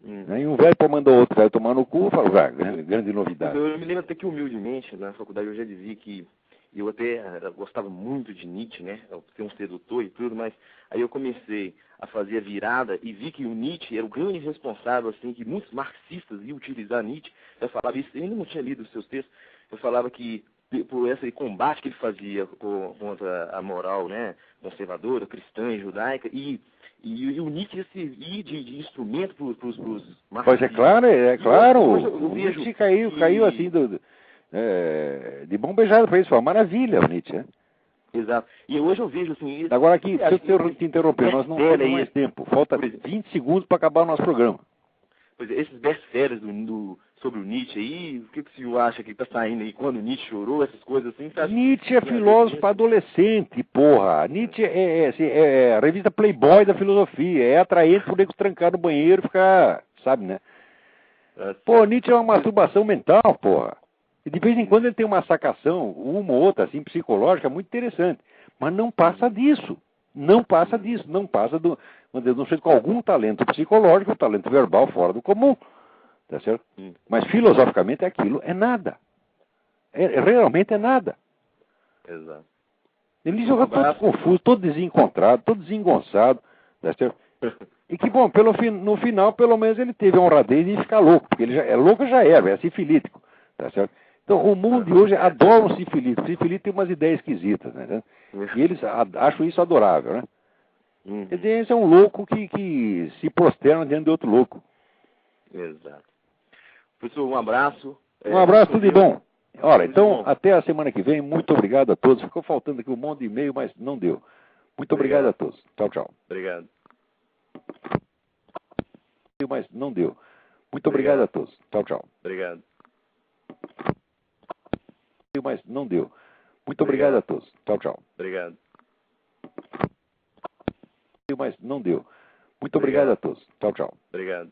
E um velho mandou outro velho tomar no cu e falou, grande novidade. Eu me lembro até que humildemente, na faculdade eu já dizia que eu até gostava muito de Nietzsche, né? Ser um sedutor e tudo, mas aí eu comecei a fazer a virada e vi que o Nietzsche era o grande responsável, assim, que muitos marxistas iam utilizar Nietzsche. Eu falava isso, eu ainda não tinha lido os seus textos, eu falava que por esse combate que ele fazia contra a moral, né, conservadora, cristã e judaica, e o Nietzsche ia servir de instrumento para os marxistas. Pois é claro. O Nietzsche caiu assim de mão beijada para isso, foi uma maravilha o Nietzsche, né? Exato. E hoje eu vejo assim... Agora aqui, se eu te interromper, nós não temos mais tempo. Falta 20 segundos para acabar o nosso programa. Pois é, esses best-sellers sobre o Nietzsche aí, o que o senhor acha que está saindo aí? Quando o Nietzsche chorou, essas coisas assim? Nietzsche é filósofo adolescente, porra. Nietzsche é a revista Playboy da filosofia. É atraente por nego trancar no banheiro e ficar, sabe, né? Pô, Nietzsche é uma masturbação mental, porra. E de vez em quando ele tem uma sacação, uma ou outra, assim, psicológica, muito interessante. Mas não passa disso. Não passa disso. Não passa do... Não sei, com algum talento psicológico, talento verbal fora do comum. Tá certo? Mas filosoficamente aquilo é nada. Realmente é nada. Exato. Ele joga todo confuso, todo desencontrado, todo desengonçado. Tá certo? E que, bom, no final, pelo menos, ele teve a honradez de ficar louco. Porque ele é louco, já é sifilítico. Tá certo? Então, o mundo de hoje adora um sifilítico. O sifilítico tem umas ideias esquisitas, né? E eles acham isso adorável, né? Quer dizer, esse é um louco que se prosterna diante de outro louco. Exato. Professor, um abraço. Um abraço, tudo de bom. Olha, então, até a semana que vem. Muito obrigado a todos. Ficou faltando aqui um monte de e-mail, mas não deu. Muito obrigado a todos. Tchau, tchau. Obrigado. Mas não deu. Muito obrigado a todos. Tchau, tchau. Obrigado. Mas não deu. Muito obrigado a todos. Tchau, tchau. Obrigado. Mas não deu. Muito obrigado a todos. Tchau, tchau. Obrigado.